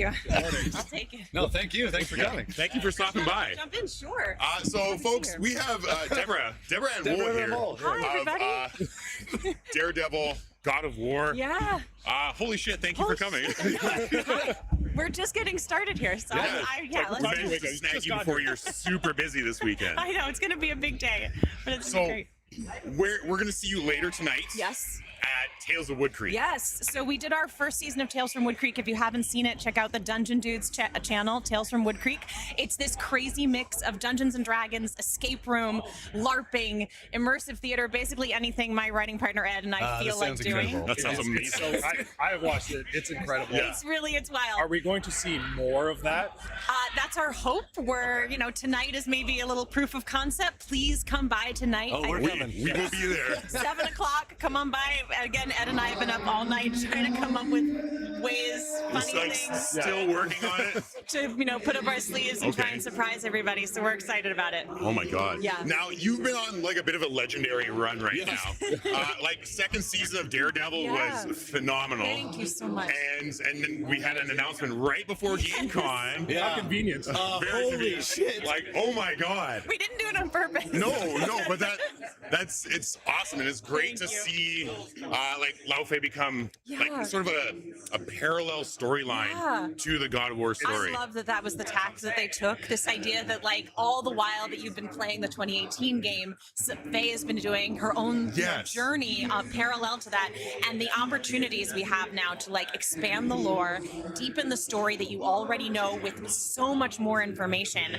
you. I'll take it. No, thank you. Thanks for coming. Thank you for stopping by. Jump in, sure. So, folks, we have Deborah Ann Woll here. Hi, everybody. Daredevil, God of War. Yeah. Holy shit, thank you for coming. We're just getting started here, so let's Managed to snag you before you're super busy this weekend. I know, it's going to be a big day, but it's great. We're going to see you later tonight. Yes. At Tales of Wood Creek. Yes, so we did our first season of Tales from Wood Creek. If you haven't seen it, check out the Dungeon Dudes channel, Tales from Wood Creek. It's this crazy mix of Dungeons and Dragons, escape room, LARPing, immersive theater, basically anything my writing partner Ed and I feel like doing. Incredible. That sounds amazing. So I watched it. It's incredible. Yeah. It's wild. Are we going to see more of that? That's our hope. We're, tonight is maybe a little proof of concept. Please come by tonight. Oh, we're coming. We will be there. 7 o'clock, come on by. Again, Ed and I have been up all night trying to come up with ways, funny things Still working on it. to, put up our sleeves and try and surprise everybody. So we're excited about it. Oh my God. Yeah. Now, you've been on like a bit of a legendary run right now. Second season of Daredevil was phenomenal. Thank you so much. And then we had an announcement right before Gamecon. How convenient. Very Holy convenient. shit. Like, oh my God. We didn't do it on purpose. No, but it's awesome, and it's great to see Laufey become like sort of a parallel storyline to the God of War story. I love that was the tack that they took. This idea that like all the while that you've been playing the 2018 game, Faye has been doing her own journey parallel to that, and the opportunities we have now to like expand the lore, deepen the story that you already know with so much more information.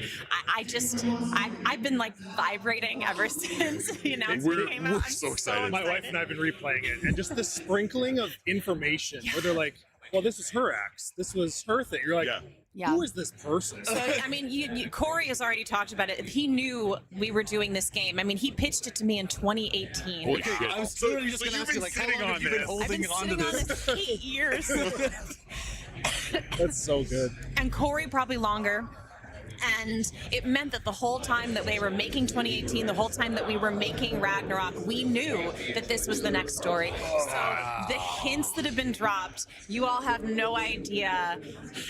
I've been like vibrating ever since the announcement came out. We're so excited. My wife and I have been replaying it, and just the sprinkling of information where they're like, well, this is her axe. This was her thing. You're like, who is this person? So, I mean, Corey has already talked about it. He knew we were doing this game. I mean, he pitched it to me in 2018. Holy shit. I was literally just going to ask you, like, how long have you been holding on to this? I've been sitting on this 8 years. That's so good. And Corey probably longer. And it meant that the whole time that they were making 2018, the whole time that we were making Ragnarok, we knew that this was the next story. So the hints that have been dropped, you all have no idea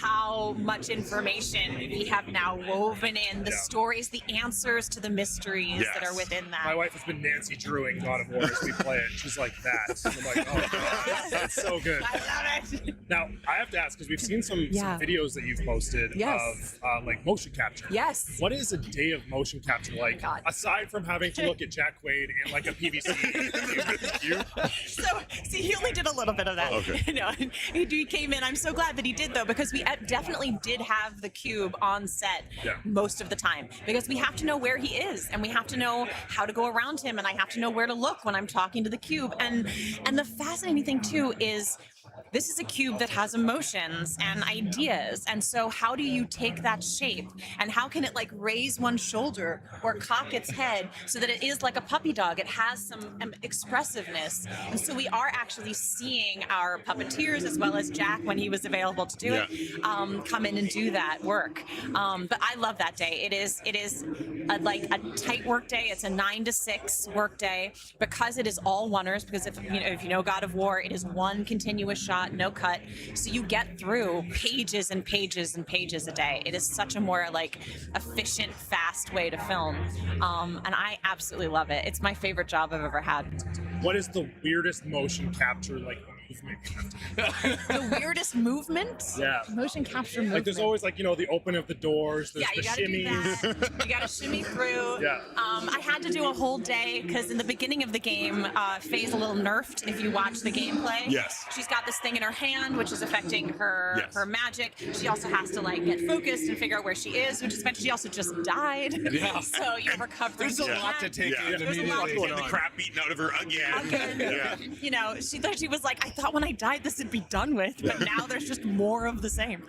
how much information we have now woven in, the stories, the answers to the mysteries that are within that. My wife has been Nancy Drewing God of War as we play it. She's like that. I'm like, oh, God, that's so good. I love it. Now, I have to ask, because we've seen some videos that you've posted of like motion capture. Yes. What is a day of motion capture like, aside from having to look at Jack Quaid in like a PVC? So, see, he only did a little bit of that. Okay. No, he came in. I'm so glad that he did, though, because we definitely did have the cube on set most of the time, because we have to know where he is, and we have to know how to go around him, and I have to know where to look when I'm talking to the cube. And the fascinating thing, too, is this is a cube that has emotions and ideas. And so how do you take that shape, and how can it like raise one shoulder or cock its head so that it is like a puppy dog? It has some expressiveness. And so we are actually seeing our puppeteers, as well as Jack when he was available to do it, come in and do that work. But I love that day. It is like a tight work day. It's a 9 to 6 work day, because it is all oneers, because if you know God of War, it is one continuous shot, no cut. So you get through pages and pages and pages a day. It is such a more like efficient, fast way to film. And I absolutely love it. It's my favorite job I've ever had. What is the weirdest motion capture like movement? The weirdest movement? Yeah. Motion capture movement. Like there's always like, the opening of the doors, there's you the gotta shimmies. do that. You gotta shimmy through. Yeah. I had to do a whole day, because in the beginning of the game, Faye's a little nerfed if you watch the gameplay. Yes. She's got this thing in her hand, which is affecting her magic. She also has to like get focused and figure out where she is, which is affecting. She also just died. Yeah. So you're recovering. There's a lot to take in There's a immediately. lot going The crap beaten out of her again. She was like, I thought when I died this would be done with, but now there's just more of the same.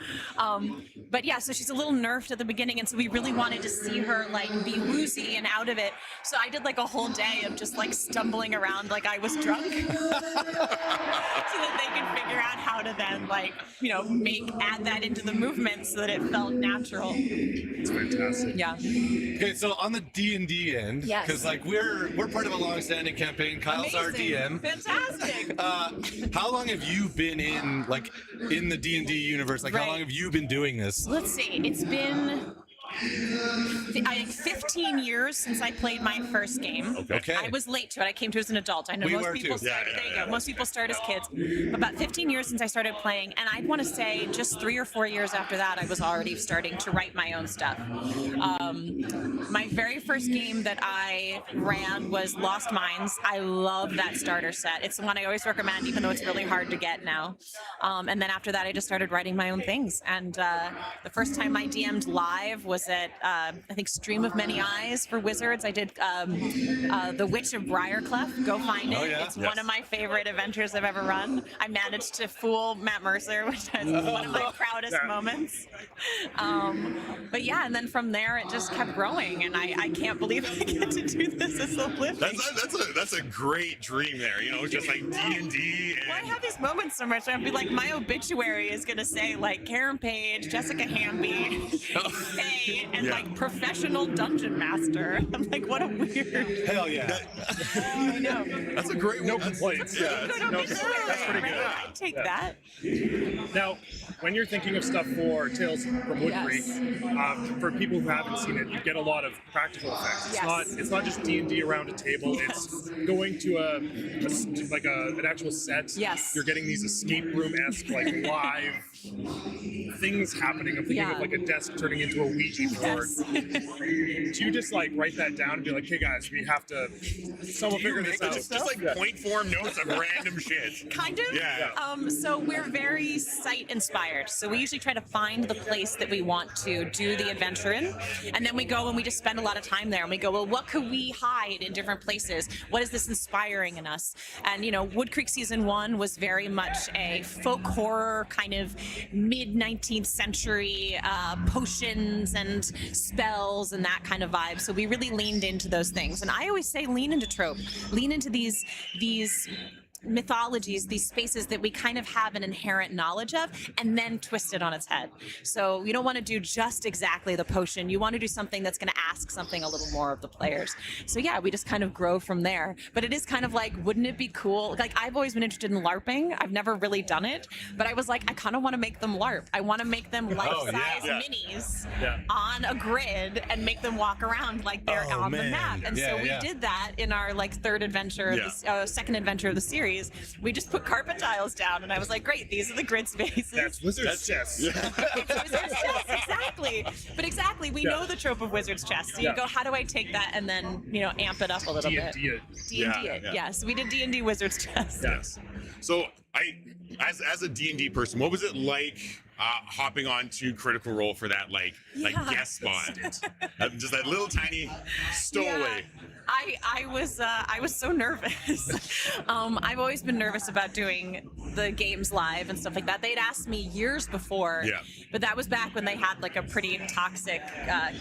But yeah, so she's a little nerfed at the beginning, and so we really wanted to see her like be woozy and out of it. So I did like a whole day of just like stumbling around like I was drunk, so that they could figure out how to then like add that into the movement so that it felt natural. It's fantastic. Yeah. Okay, so on the D&D end, because like we're part of a long-standing campaign. Kyle's our Amazing. DM. Fantastic. how long have you been in the D&D universe? Like, how long have you been doing this? Let's see. It's been 15 years since I played my first game. Okay. I was late to it. I came to it as an adult. I know most people start. There you go. Most people start as kids. About 15 years since I started playing, and I want to say just 3 or 4 years after that, I was already starting to write my own stuff. My very first game that I ran was Lost Mines. I love that starter set. It's the one I always recommend, even though it's really hard to get now. And then after that, I just started writing my own things. And the first time I DM'd live was at I think Stream of Many Eyes for Wizards. I did The Witch of Briarcliff. Go find it. Oh, yeah? It's one of my favorite adventures I've ever run. I managed to fool Matt Mercer, which is one of my proudest moments. But yeah, and then from there it just kept growing, and I can't believe I get to do this as a living. That's a great dream there, just like D&D. Well, I have these moments so much. I'd be like, my obituary is gonna say like Karen Page, Jessica Hamby, Faye, and like professional dungeon master. I'm like, what a weird. Hell yeah. I know. That's a great one. No complaints. Yeah, that's pretty good. I'd take that. Now, when you're thinking of stuff for Tales from Wood Creek, for people who haven't seen it, you get a lot of practical effects. It's not just D&D around a table. It's going to an actual set. Yes. You're getting these escape room-esque live things happening. I'm thinking of a desk turning into a Ouija board. Do you just write that down and be like, hey guys, we have to figure this out? Just point form notes of random shit. Kind of. Yeah. So we're very site inspired. So we usually try to find the place that we want to do the adventure in, and then we go and we just spend a lot of time there. And we go, well, what could we hide in different places? What is this inspiring in us? And Wood Creek season 1 was very much a folk horror kind of mid 19th century potions and spells and that kind of vibe. So we really leaned into those things. And I always say lean into trope, lean into these mythologies, these spaces that we kind of have an inherent knowledge of, and then twist it on its head. So you don't want to do just exactly the potion. You want to do something that's going to ask something a little more of the players. So yeah, we just kind of grow from there. But it is kind of like, wouldn't it be cool? Like, I've always been interested in LARPing. I've never really done it, but I was like, I kind of want to make them LARP. I want to make them life-size minis on a grid and make them walk around like they're on the map. And so we did that in our third adventure, second adventure of the series. We just put carpet tiles down, and I was like, great, these are the grid spaces. That's Wizard's chess. It's Wizard's chess, exactly. But exactly, we know the trope of Wizard's chess. So you go, how do I take that and then, amp it up a little bit? D&D it. Yeah, so we did D&D Wizard's chess. Yes. So as a D&D person, what was it like hopping onto Critical Role for that guest spot? Just that little tiny stowaway. I was so nervous. I've always been nervous about doing the games live and stuff like that. They'd asked me years before, but that was back when they had a pretty toxic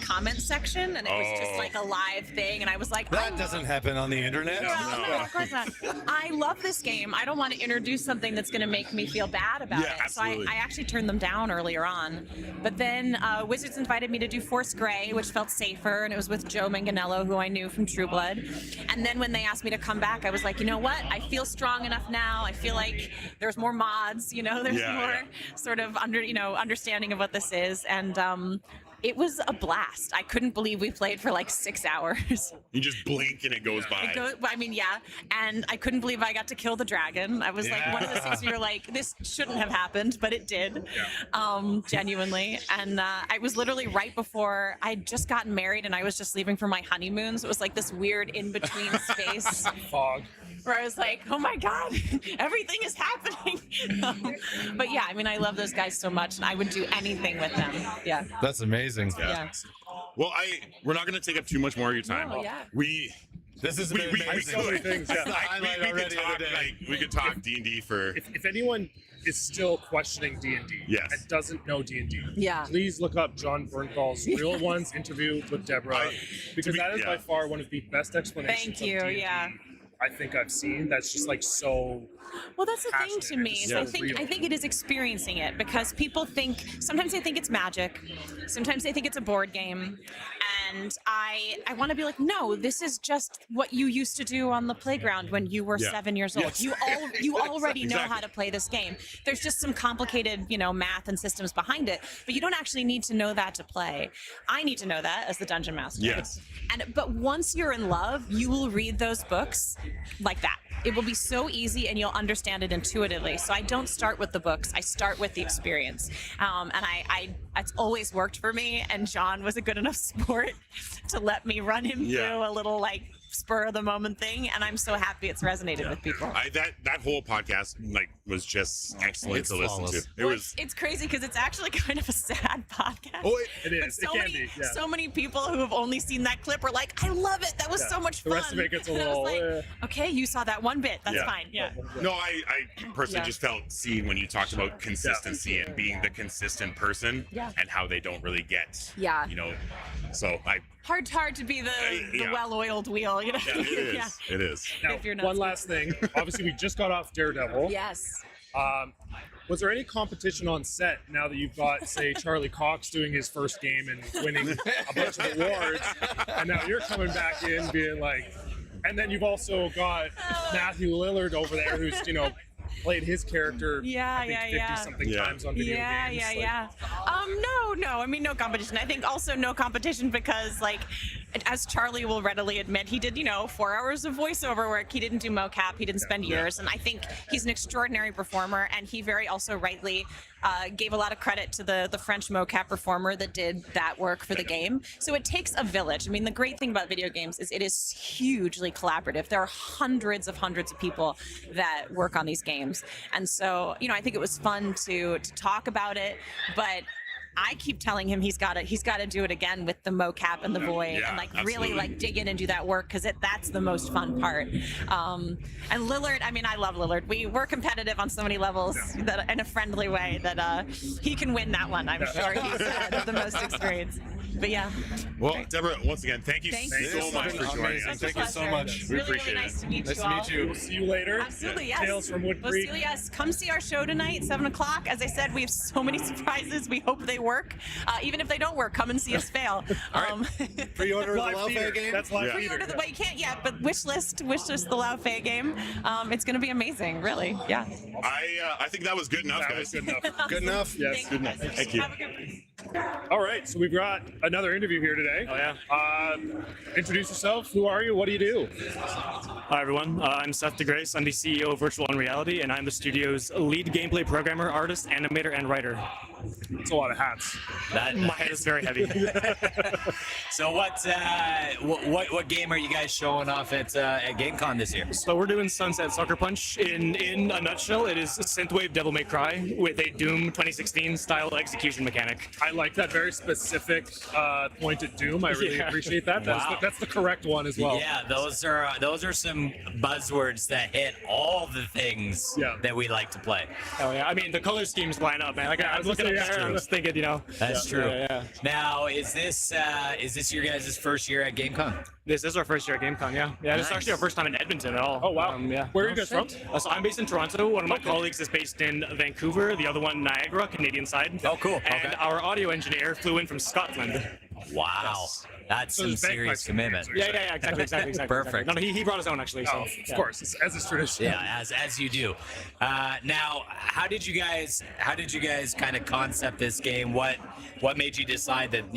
comment section, and it was just a live thing. And I was like, that doesn't happen on the internet. No, of course not. I love this game. I don't want to introduce something that's going to make me feel bad about it. Absolutely. So I actually turned them down earlier on. But then Wizards invited me to do Force Grey, which felt safer, and it was with Joe Manganiello, who I knew from True Blood. And then when they asked me to come back, I was like, you know what? I feel strong enough now. I feel like there's more mods, there's more sort of understanding of what this is. And it was a blast. I couldn't believe we played for 6 hours. You just blink and it goes by. And I couldn't believe I got to kill the dragon. I was one of those things where you're like, this shouldn't have happened, but it did, genuinely. And I was literally right before I'd just gotten married, and I was just leaving for my honeymoon. So it was this weird in-between space. Fog. Where I was like, oh my God, everything is happening. But yeah, I love those guys so much, and I would do anything with them. Yeah. That's amazing. Yeah. Well, we're not going to take up too much more of your time. Oh, yeah. This is we could talk D&D for. If anyone is still questioning D&D and doesn't know D&D, please look up John Bernthal's Real Ones interview with Deborah, because that is by far one of the best explanations of D&D. I think I've seen. That's just so. Well, that's the thing to me. Is I think it is experiencing it, because people sometimes they think it's magic, sometimes they think it's a board game, And I want to be like, no, this is just what you used to do on the playground when you were 7 years old. Yes. You already know how to play this game. There's just some complicated, math and systems behind it, but you don't actually need to know that to play. I need to know that as the dungeon master. Yes. But once you're in love, you will read those books like that. It will be so easy and you'll understand it intuitively. So I don't start with the books. I start with the experience. And it's always worked for me. And John was a good enough sport to let me run him through a little spur of the moment thing, and I'm so happy it's resonated with people. That whole podcast was just excellent to listen to. It's crazy because it's actually kind of a sad podcast. Oh, it is. But so many people who have only seen that clip are like, I love it. That was so much fun. The rest of it gets a little. Okay, you saw that one bit. That's fine. Yeah. No, I personally just felt when you talked about consistency and being the consistent person and how they don't really get. Yeah. So hard to be the well-oiled wheel. Yeah, it is. It is. Now, one last thing. Obviously, we just got off Daredevil. Yes. Was there any competition on set now that you've got, say, Charlie Cox doing his first game and winning a bunch of awards, and now you're coming back in being like, and then you've also got Matthew Lillard over there who's, played his character 50-something times on video games. No. I mean, no competition. I think also no competition because, as Charlie will readily admit, he did, 4 hours of voiceover work. He didn't do mocap. He didn't spend years. And I think he's an extraordinary performer. And he very also rightly gave a lot of credit to the French mocap performer that did that work for the game. So it takes a village. I mean, the great thing about video games is it is hugely collaborative. There are hundreds of people that work on these games. And so, I think it was fun to talk about it, but I keep telling him he's got to do it again with the mocap and the void and really dig in and do that work because that's the most fun part. And Lillard, I mean, I love Lillard. We're competitive on so many levels that in a friendly way that he can win that one. I'm sure he's the most experience. But yeah. Well, Deborah, once again, thank you so much for joining us. Thank you so much. We appreciate it. Nice to meet you all. Nice to meet you. We'll see you later. Absolutely, yes. Tales from Wood Creek. Yes, come see our show tonight, 7 o'clock. As I said, we have so many surprises. We hope they work. Even if they don't work, come and see us fail. Pre-order the Laufey game. That's live Pre-order well, you can't yet, but wish list the Laufey game. It's going to be amazing, really. Yeah. I think that was good enough, guys. Good enough. Good enough? Yes. Good enough. Thank you. Have a good one. All right, so we've got another interview here today. Oh, yeah. Introduce yourself. Who are you? What do you do? Hi, everyone. I'm Seth DeGrace. I'm the CEO of Virtual Unreality, and I'm the studio's lead gameplay programmer, artist, animator, and writer. It's a lot of hats. My head is very heavy. So what game are you guys showing off at Gamecon this year? So we're doing Sunset Suckerpunch. In a nutshell, it is synthwave Devil May Cry with a Doom 2016 style execution mechanic. I like that very specific point at Doom. I really appreciate that. That's the correct one as well. Yeah, those are some buzzwords that hit all the things that we like to play. Oh yeah, I mean the color schemes line up, man. I was looking at there, I was thinking, That's true. Yeah. Now, is this your guys' first year at Gamecon? This is our first year at Gamecon, yeah. Yeah, This is actually our first time in Edmonton at all. Oh, wow. Yeah. Where are you guys from? So I'm based in Toronto. One of my colleagues is based in Vancouver. The other one, Niagara, Canadian side. Oh, cool. And our audio engineer flew in from Scotland. Wow. Yes. That's some serious commitment. Yeah, exactly. Perfect. No, he brought his own, actually. So, of course, as is tradition. Yeah, as you do. Now, how did you guys kind of concept this game? What made you decide that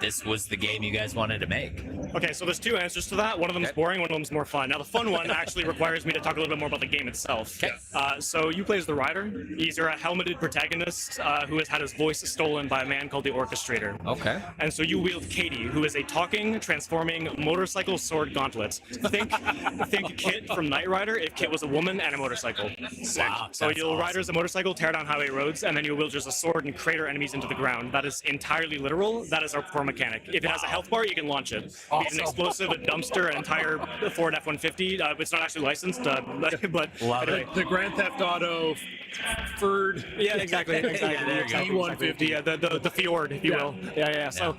this was the game you guys wanted to make? Okay, so there's two answers to that. One of them is boring, one of them is more fun. Now, the fun one actually requires me to talk a little bit more about the game itself. Okay. So you play as the Rider. He's your helmeted protagonist who has had his voice stolen by a man called the Orchestrator. Okay. And so you wield Katie, who is a talking, transforming motorcycle sword gauntlet. Think Kit from Knight Rider if Kit was a woman and a motorcycle. Wow. So you'll ride as a motorcycle, tear down highway roads, and then you'll wield just a sword and crater enemies into the ground. That is entirely literal. That is our core mechanic. If it has a health bar, you can launch it. Awesome. An explosive, a dumpster, an entire Ford F-150. It's not actually licensed, but anyway. The Grand Theft Auto Ford. Yeah, exactly. Yeah, there you go. E150. Yeah, the Fjord, if you will. Yeah. So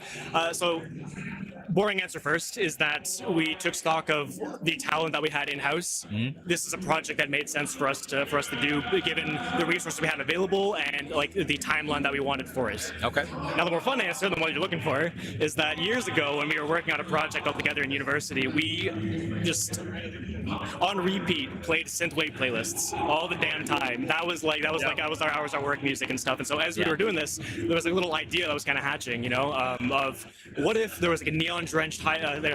boring answer first is that we took stock of the talent that we had in-house. This is a project that made sense for us to do, given the resources we had available and like the timeline that we wanted for it. Okay. Now, the more fun answer, the one you're looking for, is that years ago when we were working on a project all together in university, we just on repeat played synthwave playlists all the damn time. That was our work music and stuff. And so as we were doing this, there was a little idea that was kind of hatching, you know, of what if there was like a neon-drenched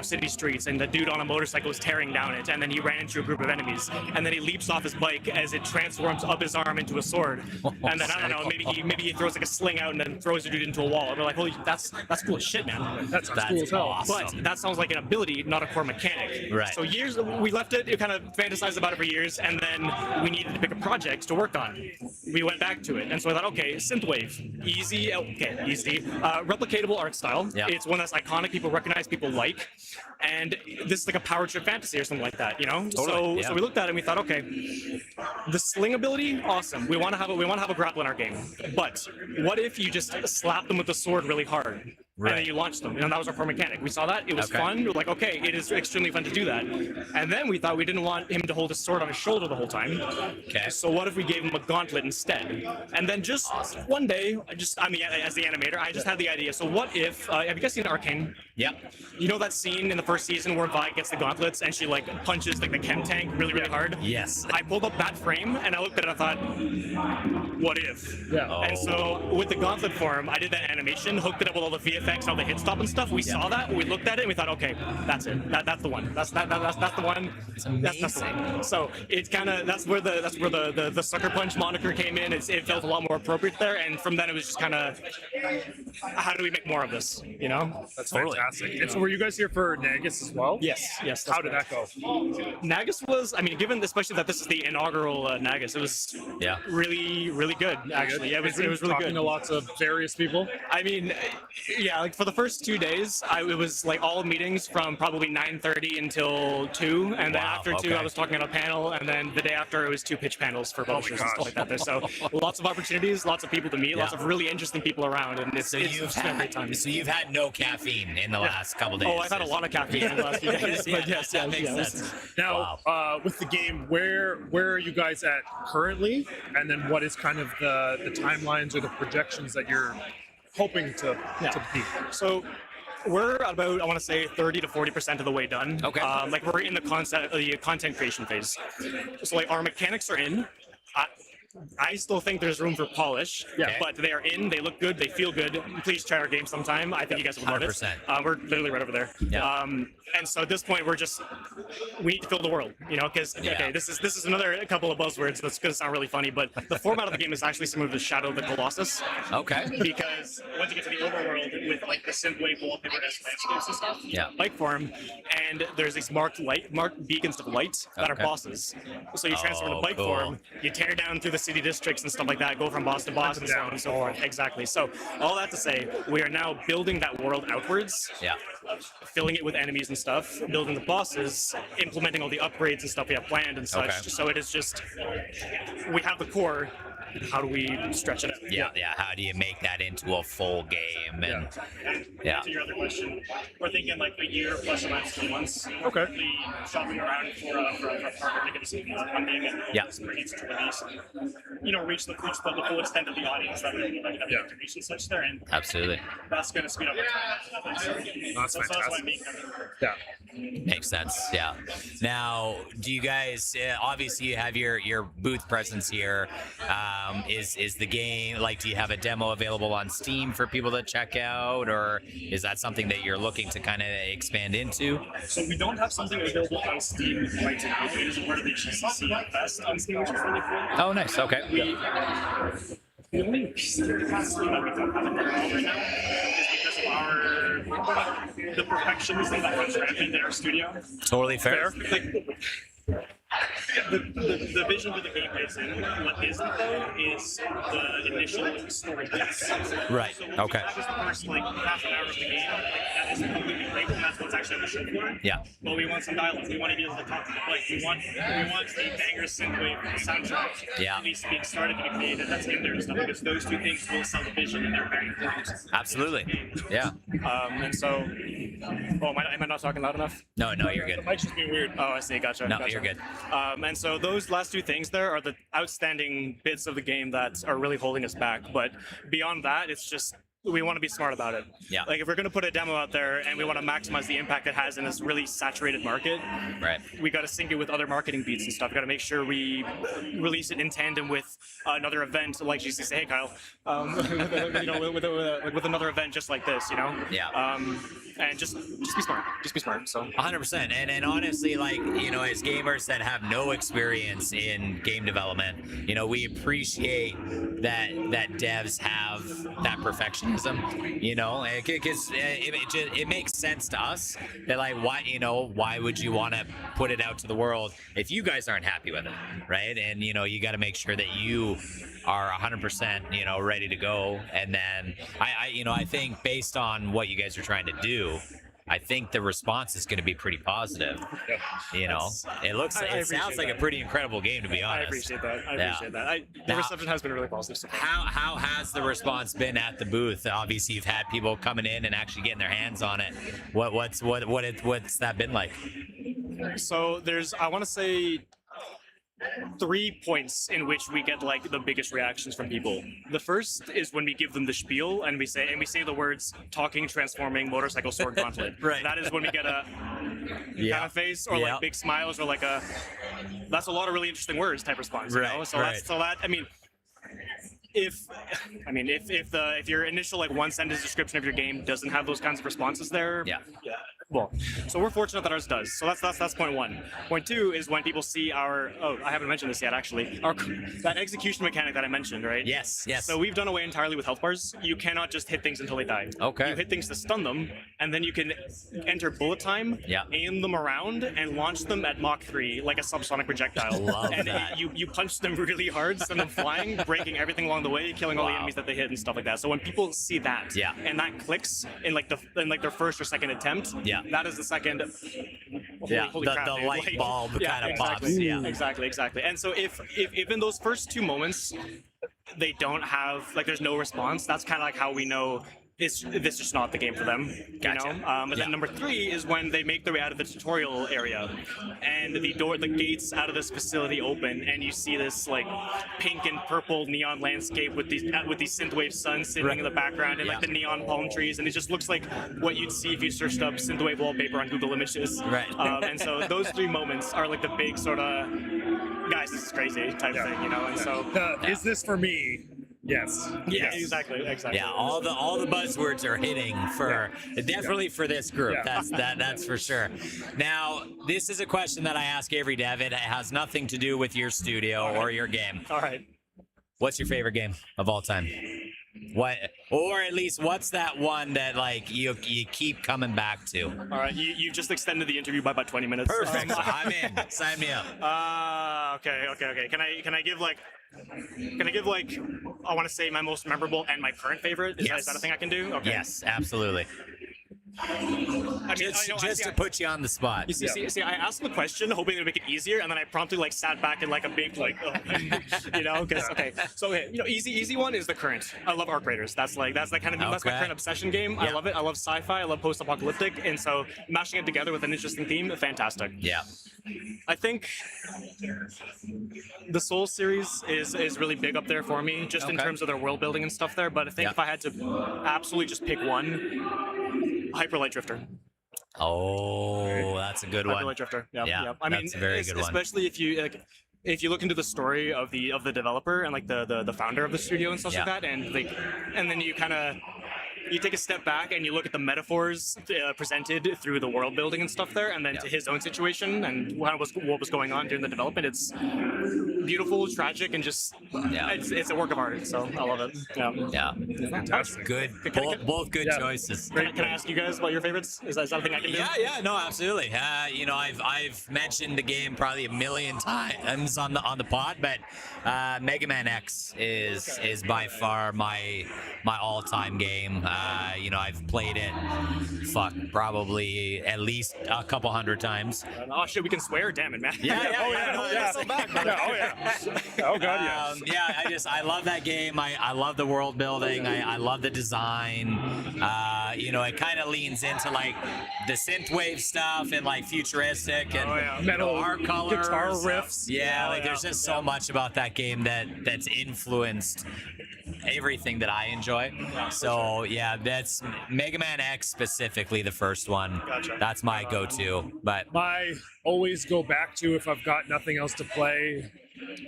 city streets and the dude on a motorcycle was tearing down it, and then he ran into a group of enemies, and then he leaps off his bike as it transforms up his arm into a sword, and then I don't know, maybe he throws like a sling out and then throws the dude into a wall. And we're like, holy, that's cool as shit, man. That's cool as hell. Awesome. But that sounds like an ability, not a core mechanic. Right. So we left it, kind of fantasized about it for years, and then we needed to pick a project to work on. We went back to it, and so I thought, okay, synthwave, easy, replicatable art style. Yeah. It's one that's iconic, people recognize, people like, and this is like a power trip fantasy or something like that, you know. Totally. So we looked at it and we thought, okay, the sling ability, awesome. We want to have a grapple in our game, but what if you just slap them with the sword really hard? Right. And then you launch them. And that was our core mechanic. We saw that. It was fun. We were like, okay, it is extremely fun to do that. And then we thought we didn't want him to hold his sword on his shoulder the whole time. Okay. So what if we gave him a gauntlet instead? And then just one day, as the animator, I just had the idea. So what if, have you guys seen Arcane? Yeah. You know that scene in the first season where Vi gets the gauntlets and she like punches like the chem tank really, really hard? Yes. I pulled up that frame and I looked at it and I thought, what if? Yeah. And so with the gauntlet form, I did that animation, hooked it up with all the VFX and all the hit stop and stuff. We saw that, we looked at it, and we thought, okay, that's it. That's the one. That's the one. It's amazing. That's the one. So it's kind of that's where the Suckerpunch moniker came in. It felt a lot more appropriate there, and from then it was just kind of, how do we make more of this? You know? That's fantastic. And so were you guys here for NAGIS as well? Yes. How did that go? NAGIS was, given especially that this is the inaugural NAGIS, it was really, really good, actually. It was really good. Talking to lots of various people? Like for the first 2 days, it was like all meetings from probably 9:30 until 2, and then after 2, I was talking on a panel, and then the day after, it was 2 pitch panels for publishers and stuff like that there. So lots of opportunities, lots of people to meet, lots of really interesting people around, and it's been a great time. So you've had no caffeine in the last couple days? Oh, I've had a lot of caffeine in the last few days, but yes, that makes sense. Now, with the game, where are you guys at currently, and then what is kind of the timelines or the projections that you're hoping to beat? So we're about, I want to say, 30 to 40% of the way done. Okay. We're in the content creation phase. So like our mechanics are in. I still think there's room for polish, but they are in, they look good, they feel good. Please try our game sometime. I think you guys will love it. 100%. We're literally right over there. Yeah. And so at this point, we need to fill the world, you know, because, this is another couple of buzzwords that's going to sound really funny, but the format of the game is actually similar to Shadow of the Colossus. Okay. Because once you get to the overworld with like the synthwave wallpaper landscapes and stuff, bike form, and there's these marked beacons of light that are bosses. So you transform into bike form, you tear down through the city districts and stuff like that, go from boss to boss and so on and so forth. Exactly. So all that to say, we are now building that world outwards. Yeah. Filling it with enemies and stuff, building the bosses, implementing all the upgrades and stuff we have planned and such. Okay. So it is just, we have the core. How do we stretch it out? Yeah. How do you make that into a full game? And To your other question, we're thinking like a year plus or minus 2 months. Okay. Shopping around for a partner to get us some funding and bring it to release. And, reach the full extent of the audience that we like have integration and such there. And absolutely. that's going to speed up our time. That's fantastic. That's why I'm making Yeah. Makes sense. Yeah. Now, do you guys obviously you have your booth presence here? Is the game do you have a demo available on Steam for people to check out, or is that something that you're looking to kind of expand into? So we don't have something available on Steam right now. It is part of the GCC Fest on Steam, which is really cool. Oh, nice. Okay. The only capacity that we don't have it right now is because of the perfectionism that runs rampant in our studio. Totally fair. The vision for the game is in. What isn't though is the initial story bits. Right. So Okay. that was the first half an hour of the game. That is completely great, and that's what's actually on the show for. Yeah. But we want some dialogue. We want to be able to talk to the play. We want the banger synthwave soundtrack. At least being started to be created. That's in there and stuff, because those two things will sell the vision, and they're very important. Absolutely. Yeah. And so Am I not talking loud enough? No, you're good. The mic's just being weird. Oh, I see. Gotcha. No, gotcha. you're good. And so those last two things there are the outstanding bits of the game that are really holding us back. But beyond that, it's just we want to be smart about it. Yeah. Like if we're going to put a demo out there and we want to maximize the impact it has in this really saturated market, Right. we got to sync it with other marketing beats and stuff. We got to make sure we release it in tandem with another event, like you say, hey Kyle, with another event just like this, Yeah. And just be smart. Just be smart. So 100%. And honestly, like, as gamers that have no experience in game development, we appreciate that devs have that perfectionism, because it makes sense to us that, like, why would you want to put it out to the world if you guys aren't happy with it, right? And, you got to make sure that you are 100%, ready to go. And then I think based on what you guys are trying to do, I think the response is going to be pretty positive. It sounds like a pretty incredible game, to be honest. I appreciate that. The reception has been really positive. So how has the response been at the booth? Obviously, you've had people coming in and actually getting their hands on it. What's that been like? So I want to say 3 points in which we get like the biggest reactions from people. The first is when we give them the spiel and we say the words talking, transforming, motorcycle, sword, gauntlet. Right. That is when we get a kind of face or like big smiles or like that's a lot of really interesting words type response. Right. If your initial like one sentence description of your game doesn't have those kinds of responses there, well, so we're fortunate that ours does. So that's point one. Point two is when people see I haven't mentioned this yet actually, that execution mechanic that I mentioned, right? Yes. So we've done away entirely with health bars. You cannot just hit things until they die. Okay. You hit things to stun them, and then you can enter bullet time, aim them around, and launch them at Mach 3 like a subsonic projectile. Love and that. You punch them really hard, send them flying, breaking everything along the way, killing all the enemies that they hit and stuff like that. So when people see that, and that clicks in like their first or second attempt, that is the second. Holy crap, the dude. light bulb kind of pops. Exactly. And so if in those first 2 moments they don't have there's no response, that's kind of like how we know this is just not the game for them. And then number 3 is when they make their way out of the tutorial area and the gates out of this facility open and you see this like pink and purple neon landscape with these synthwave suns sitting in the background and like the neon palm trees, and it just looks like what you'd see if you searched up synthwave wallpaper on Google Images. Right. And so those 3 moments are like the big sort of guys, this is crazy type thing, and so is this for me? Yes. Yeah, exactly. Yeah, all the buzzwords are hitting for definitely for this group. That's for sure. Now, this is a question that I ask every dev. It has nothing to do with your studio or your game. All right. What's your favorite game of all time? What, or at least what's that one that like you keep coming back to? All right, you just extended the interview by about 20 minutes. Perfect. I'm in. Sign me up. Okay. Can I give like I want to say my most memorable and my current favorite? Is that a thing I can do? Okay. Yes, absolutely. Just to put you on the spot. You see, I asked the question hoping to make it easier, and then I promptly like sat back in like a big because easy one is the current. I love Arc Raiders. That's my current obsession game. I love it. I love sci-fi. I love post-apocalyptic, and so mashing it together with an interesting theme, fantastic. Yeah. I think the Soul series is really big up there for me, just in terms of their world building and stuff there. But I think if I had to absolutely just pick one, Hyper Light Drifter. Oh, that's a good one. Hyper Light Drifter. Yeah. I mean, that's a very good one. Especially if you look into the story of the developer and like the founder of the studio and stuff like that, and then you take a step back and you look at the metaphors presented through the world building and stuff there, and then to his own situation and what was going on during the development. It's beautiful, tragic, and just it's a work of art. So I love it. Yeah. Fantastic. Good. Both good choices. Can I ask you guys about your favorites? Is that something I can do? Yeah. No, absolutely. I've mentioned the game probably a million times on the pod, but Mega Man X is by far my all-time game. I've played it, probably at least a couple hundred times. Oh shit, we can swear, damn it, man. Oh god, I love that game. I love the world building. I love the design. you know, it kind of leans into like the synthwave stuff and like futuristic and metal art colors, guitar riffs. Yeah, like there's just so much about that game that's influenced everything that I enjoy. So yeah, that's Mega Man X specifically, the first one. Gotcha. That's my go-to. But I always go back to, if I've got nothing else to play,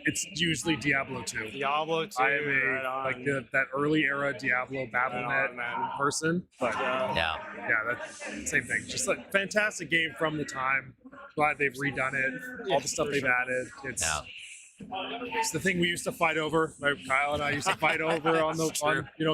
it's usually Diablo 2. Diablo 2. I am like that early era Diablo BattleNet person, but yeah, that's same thing. just a fantastic game from the time. Glad they've redone it. All the stuff they've added. It's the thing we used to fight over. Like Kyle and I used to fight over on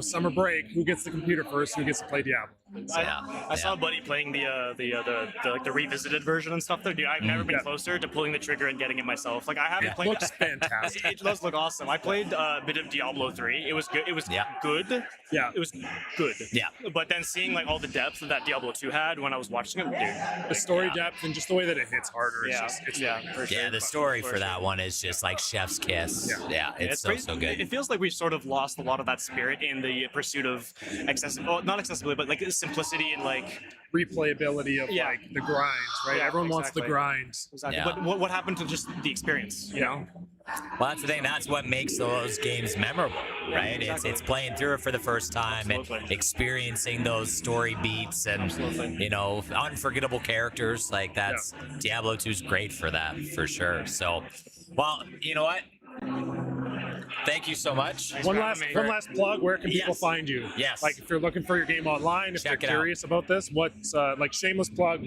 summer break. Who gets the computer first? Who gets to play Diablo? I saw a buddy playing the revisited version and stuff. Though, dude, I've never been closer to pulling the trigger and getting it myself. Like I haven't played. It looks fantastic. It does look awesome. I played a bit of Diablo 3. It was good. It was good. Yeah, it was good. Yeah. But then seeing like all the depth that Diablo 2 had when I was watching it, dude, the story depth and just the way that it hits harder. The story for that one is just like chef's kiss. Yeah, it's so good. It feels like we've sort of lost a lot of that spirit in the pursuit of not accessibility, but like simplicity and like replayability of like the grinds, right? Yeah, Everyone wants the grinds. Exactly. But what happened to just the experience, you know? Well, that's the thing. That's what makes those games memorable, right? It's playing through it for the first time and experiencing those story beats and you know, unforgettable characters. Like that's Diablo 2 is great for that, for sure. So, well, you know what? Thank you so much. One last plug. Where can people find you? Yes. Like if you're looking for your game online, if they're curious about this, what's like shameless plug?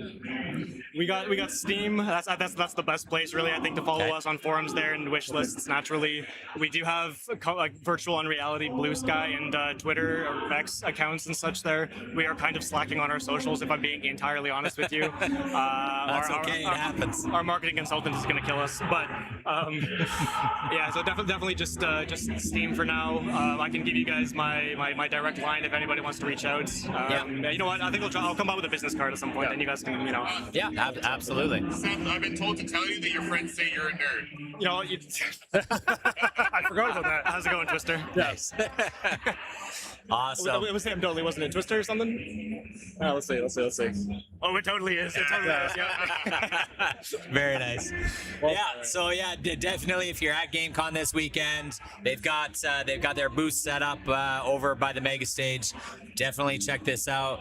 We got Steam. That's the best place, really. I think to follow us on forums there and wish lists. Naturally, we do have like virtual and reality Blue Sky and Twitter or X accounts and such. There, we are kind of slacking on our socials. If I'm being entirely honest with you, that's okay. It happens. Our marketing consultant is going to kill us, but yeah. So definitely just Steam for now. I can give you guys my direct line if anybody wants to reach out. You know what? I think I'll come up with a business card at some point, and you guys can, you know. Yeah, absolutely. Seth, I've been told to tell you that your friends say you're a nerd. You know, I forgot about that. How's it going, Twister? Yes. Awesome. It was Sam Doley, wasn't it? Twister or something? Let's see. Oh, it totally is. It totally is. Yeah. Very nice. So definitely if you're at Gamecon this weekend, they've got their booth set up over by the mega stage. Definitely check this out.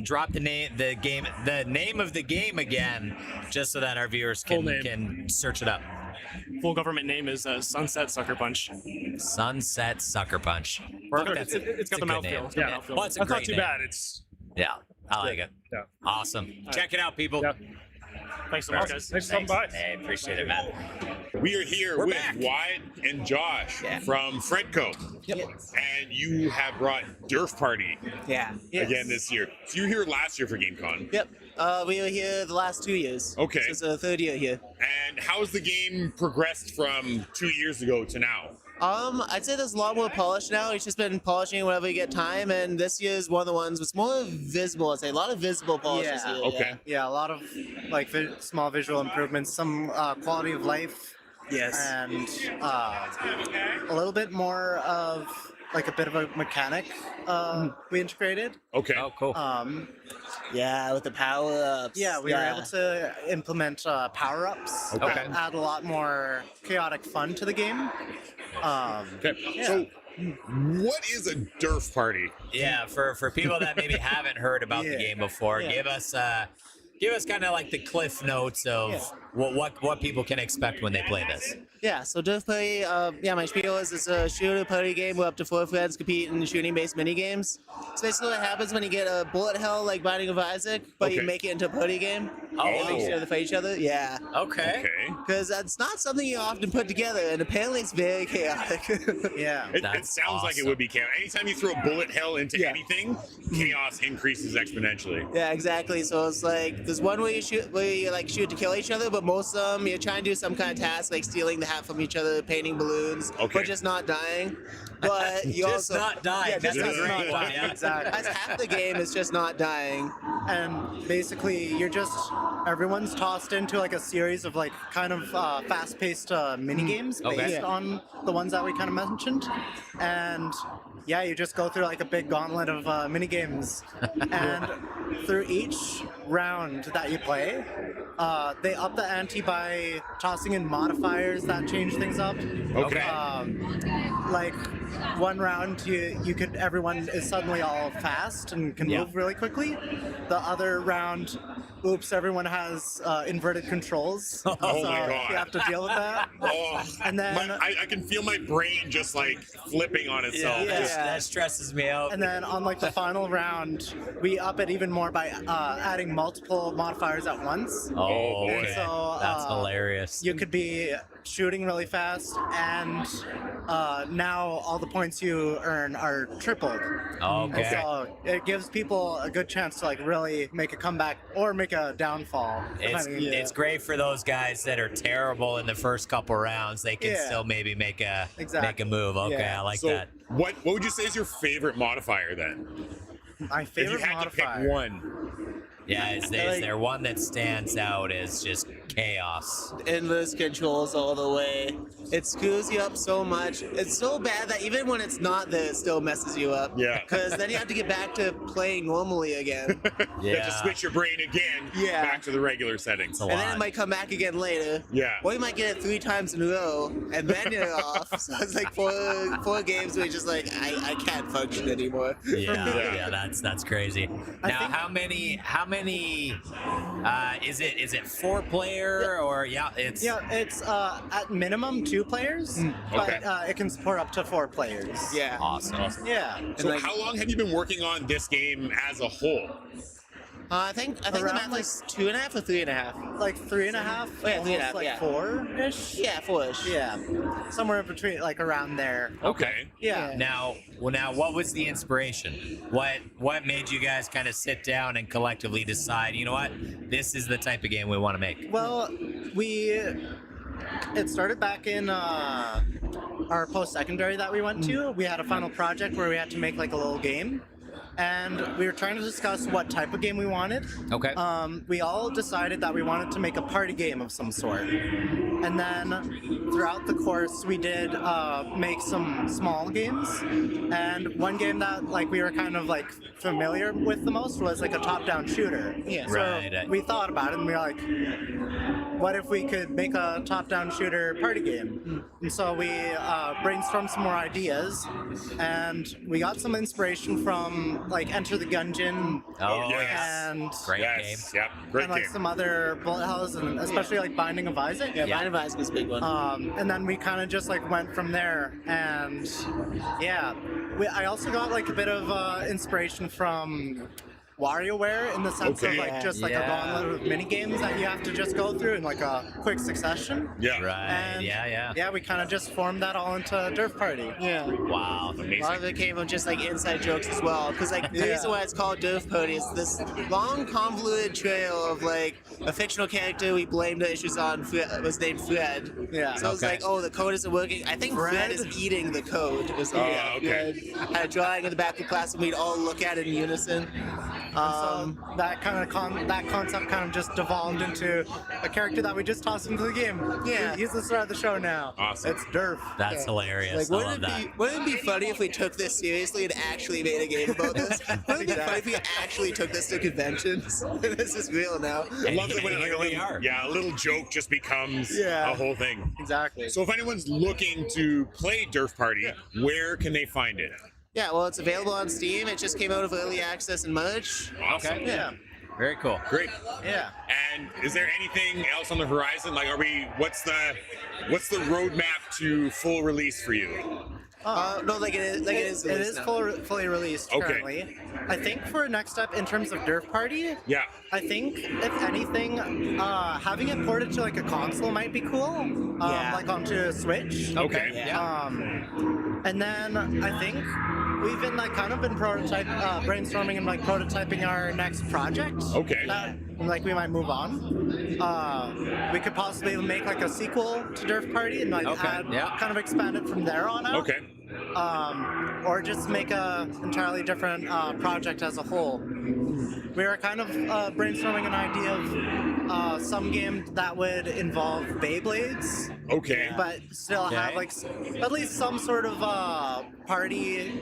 Drop the name of the game again, just so that our viewers can search it up. Full government name is Sunset Suckerpunch. Sunset Suckerpunch. It's got the mouthfeel. Yeah. Well, it's a That's great not too name. bad. It's I like it. Yeah. Awesome. Check it out, people. Yeah. Thanks so much, guys. Thanks for coming by. Hey, appreciate it, man. We are here with Wyatt and Josh from Fredco. Yep. And you have brought Derf Party again this year. So you were here last year for Gamecon. Yep. We were here the last 2 years. Okay. So it's the third year here. And how's the game progressed from 2 years ago to now? I'd say there's a lot more polish now. It's just been polishing whenever you get time, and this year is one of the ones that's more visible. I'd say a lot of visible polishes here. Okay. Yeah, a lot of like small visual improvements, some quality of life. Yes. And a little bit more of like a bit of a mechanic we integrated. Okay. Oh, cool. Yeah, with the power-ups. Yeah, we were able to implement power-ups. Okay. Add a lot more chaotic fun to the game. Okay. So what is a Derf Party? Yeah, for people that maybe haven't heard about the game before, give us kind of like the cliff notes of what people can expect when they play this. Yeah, so Derf Party, my spiel is it's a shooter party game where up to 4 friends compete in shooting-based mini-games. So basically what happens when you get a bullet hell like Binding of Isaac, but you make it into a party game. Oh. Make sure to fight each other. Yeah. Okay. Because that's not something you often put together, and apparently it's very chaotic. Yeah. It sounds like it would be chaos. Anytime you throw bullet hell into anything, chaos increases exponentially. Yeah, exactly. So it's like there's one way you shoot to kill each other, but most of them you're trying to do some kind of task like stealing the hat from each other, painting balloons, but just not dying. But you just also not dying. That's Just not not dying. dying. Exactly. That's half the game is just not dying. And basically, everyone's tossed into like a series of like kind of fast-paced mini games based on the ones that we kind of mentioned, and yeah, you just go through like a big gauntlet of mini games, and through each round that you play, they up the ante by tossing in modifiers that change things up. Okay. Like one round, everyone is suddenly all fast and can move really quickly. The other round, oops, everyone has inverted controls. Oh so my God. you have to deal with that. Oh, And then I can feel my brain just like flipping on itself. Yeah. That stresses me out. And then on like the final round, we up it even more by adding multiple modifiers at once. Oh, boy. And okay. so, That's hilarious. You could be shooting really fast, and now all the points you earn are tripled. Okay. And so it gives people a good chance to like really make a comeback or make a downfall. It's great for those guys that are terrible in the first couple rounds. They can Yeah. still maybe make a Exactly. move. Okay, Yeah. I like So that. what would you say is your favorite modifier then? My If you favorite had modifier. to pick one. Yeah, is there one that stands out as just chaos? Endless controls all the way. It screws you up so much. It's so bad that even when it's not there, it still messes you up. Yeah. Because then you have to get back to playing normally again. You have to switch your brain again Yeah. back to the regular settings. And then it might come back again later. Yeah. Or you might get it 3 times in a row, and then you're off. So it's like four games where you're just like, I can't function anymore. Yeah, that's crazy. Now, how many? Is it 4-player or it's? Yeah, it's at minimum 2 players, Okay. but it can support up to 4 players. Yeah. Awesome. Yeah. So how long have you been working on this game as a whole? I think the Around, math is 2.5 or 3.5. Like 3.5, Oh, yeah, almost 3.5, like yeah. 4-ish. Yeah, 4-ish. Yeah, somewhere in between, like around there. Okay. Yeah. Now, what was the inspiration? What made you guys kind of sit down and collectively decide? You know what? This is the type of game we want to make. Well, it started back in our post-secondary that we went to. We had a final project where we had to make like a little game. And we were trying to discuss what type of game we wanted. Okay. We all decided that we wanted to make a party game of some sort. And then throughout the course, we did make some small games. And one game that like we were kind of like familiar with the most was like a top-down shooter. Yeah. So Right. we thought about it and we were like, what if we could make a top-down shooter party game? And so we brainstormed some more ideas, and we got some inspiration from like Enter the Gungeon. Oh, yes. And Great game. Yes. Yep. Great and like game. some other bullet hells, and especially like Binding of Isaac. Yeah, Binding of Isaac is a big one. And then we kind of just like went from there, and yeah, I also got like a bit of inspiration from WarioWare in the sense Okay. of like just like Yeah. a gauntlet of mini games that you have to just go through in like a quick succession. Yeah. Right. And yeah, we kind of just formed that all into Derf Party. Yeah. Wow. A lot of it came from just like inside jokes as well, because like the reason why it's called Derf Party is this long convoluted trail of like a fictional character we blamed the issues on was named Fred. Yeah. So it's Okay. like, oh, the code isn't working. I think Fred is eating the code. Is okay. Had a drawing in the back of class and we'd all look at it in unison. So that kind of that concept kind of just devolved into a character that we just tossed into the game. Yeah. He's the star of the show now. Awesome. It's Derf. That's hilarious. Like, I love that. wouldn't it be funny if we took this seriously and actually made a game about this? Wouldn't it be funny if we actually took this to conventions? This is real now. I love it when Here we are. Yeah, a little joke just becomes Yeah. a whole thing. Exactly. So if anyone's looking to play Derf Party, where can they find it? Yeah, well, it's available on Steam. It just came out of early access in March. Awesome. yeah. Very cool. Great. Yeah. And is there anything else on the horizon? Like, what's the roadmap to full release for you? No, like it is. It is fully released Okay. currently. I think for next step in terms of Derf Party, Yeah. I think if anything, having it ported to like a console might be cool. Like onto Switch. Okay. Yeah. And then I think we've been like kind of been brainstorming and like prototyping our next project. Okay. That, like we might move on. We could possibly make like a sequel to Derf Party and like kind of expand it from there on out. Okay. Or just make a entirely different project as a whole. We were kind of brainstorming an idea of some game that would involve Beyblades Okay. But still have like at least some sort of party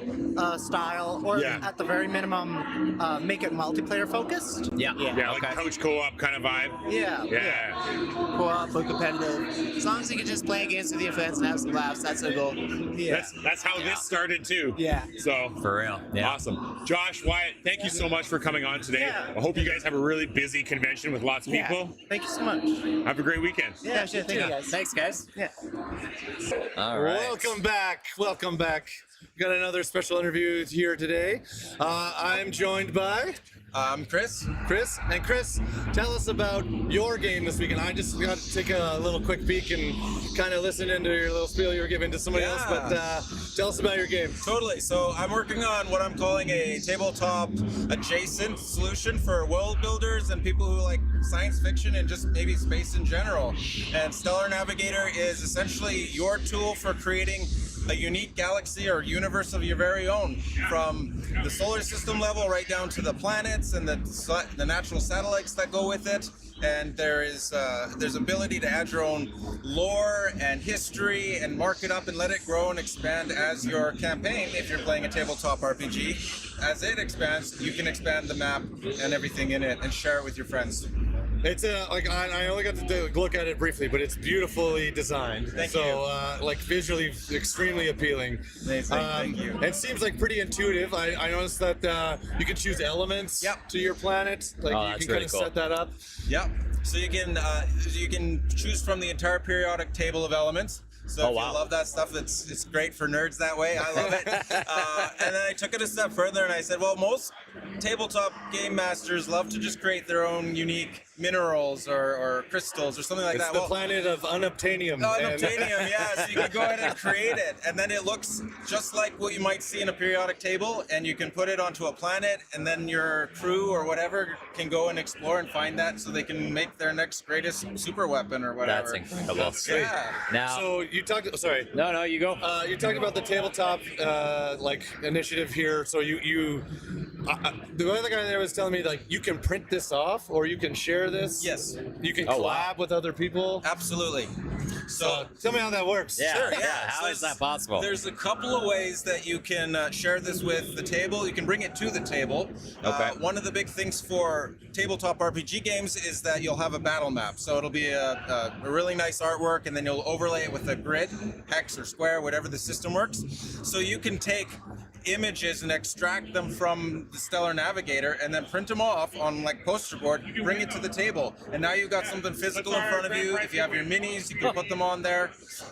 style, or at the very minimum, make it multiplayer focused. Yeah, like couch co-op kind of vibe. Yeah. Co-op or competitive. As long as you can just play games with your friends and have some laughs, that's the goal. Yeah. That's how this started too. Yeah. So for real. Yeah. Awesome. Josh, Wyatt, thank you so much for coming on today. I hope you guys have a really busy convention with lots of people. Thank you so much. Have a great weekend. Yeah, sure. Thank you guys. Thanks, guys. Yeah. All right. Welcome back. Welcome back. We got another special interview here today. I'm joined by Chris. And Chris, tell us about your game this weekend. I just got to take a little quick peek and kind of listen into your little spiel you were giving to somebody else, but tell us about your game. Totally. So I'm working on what I'm calling a tabletop adjacent solution for world builders and people who like science fiction and just maybe space in general. And Stellar Navigator is essentially your tool for creating a unique galaxy or universe of your very own, from the solar system level right down to the planets and the natural satellites that go with it. And there's ability to add your own lore and history and mark it up and let it grow and expand as your campaign. If you're playing a tabletop RPG, as it expands, you can expand the map and everything in it and share it with your friends. It's like I only got to look at it briefly, but it's beautifully designed. Thank you. Like visually extremely appealing. Amazing. Thank you. It seems like pretty intuitive. I noticed that you can choose elements to your planet. Like you can kind of set that up. Yep. So you can choose from the entire periodic table of elements. So if you love that stuff, it's great for nerds that way. I love it. And then I took it a step further and I said, well, most tabletop game masters love to just create their own unique minerals or crystals or something like that. It's the planet of unobtainium. Unobtainium, yeah. So you can go ahead and create it, and then it looks just like what you might see in a periodic table, and you can put it onto a planet, and then your crew or whatever can go and explore and find that, so they can make their next greatest super weapon or whatever. That's incredible. Yeah. Now, so you talked. Sorry. No, you go. You talked about the tabletop initiative here. So you the other guy there was telling me like you can print this off or you can share this. Yes. You can collab with other people. Absolutely. So tell me how that works. Yeah. Sure, How is that possible? There's a couple of ways that you can share this with the table. You can bring it to the table. Okay. One of the big things for tabletop RPG games is that you'll have a battle map. So it'll be a really nice artwork, and then you'll overlay it with a grid, hex or square, whatever the system works. So you can take images and extract them from the Stellar Navigator and then print them off on like poster board, bring it to the table, and now you've got something physical in front of you. If you have your minis, you can put them on there.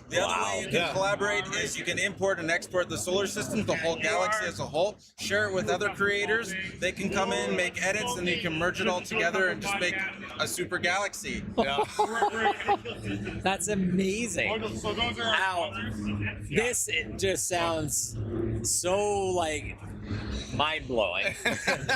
The other way you can collaborate is you can import and export the solar system, the whole galaxy as a whole, share it with other creators. They can come in, make edits, and you can merge it all together and just make a super galaxy. Yeah. That's amazing. Wow. This just sounds so like mind-blowing.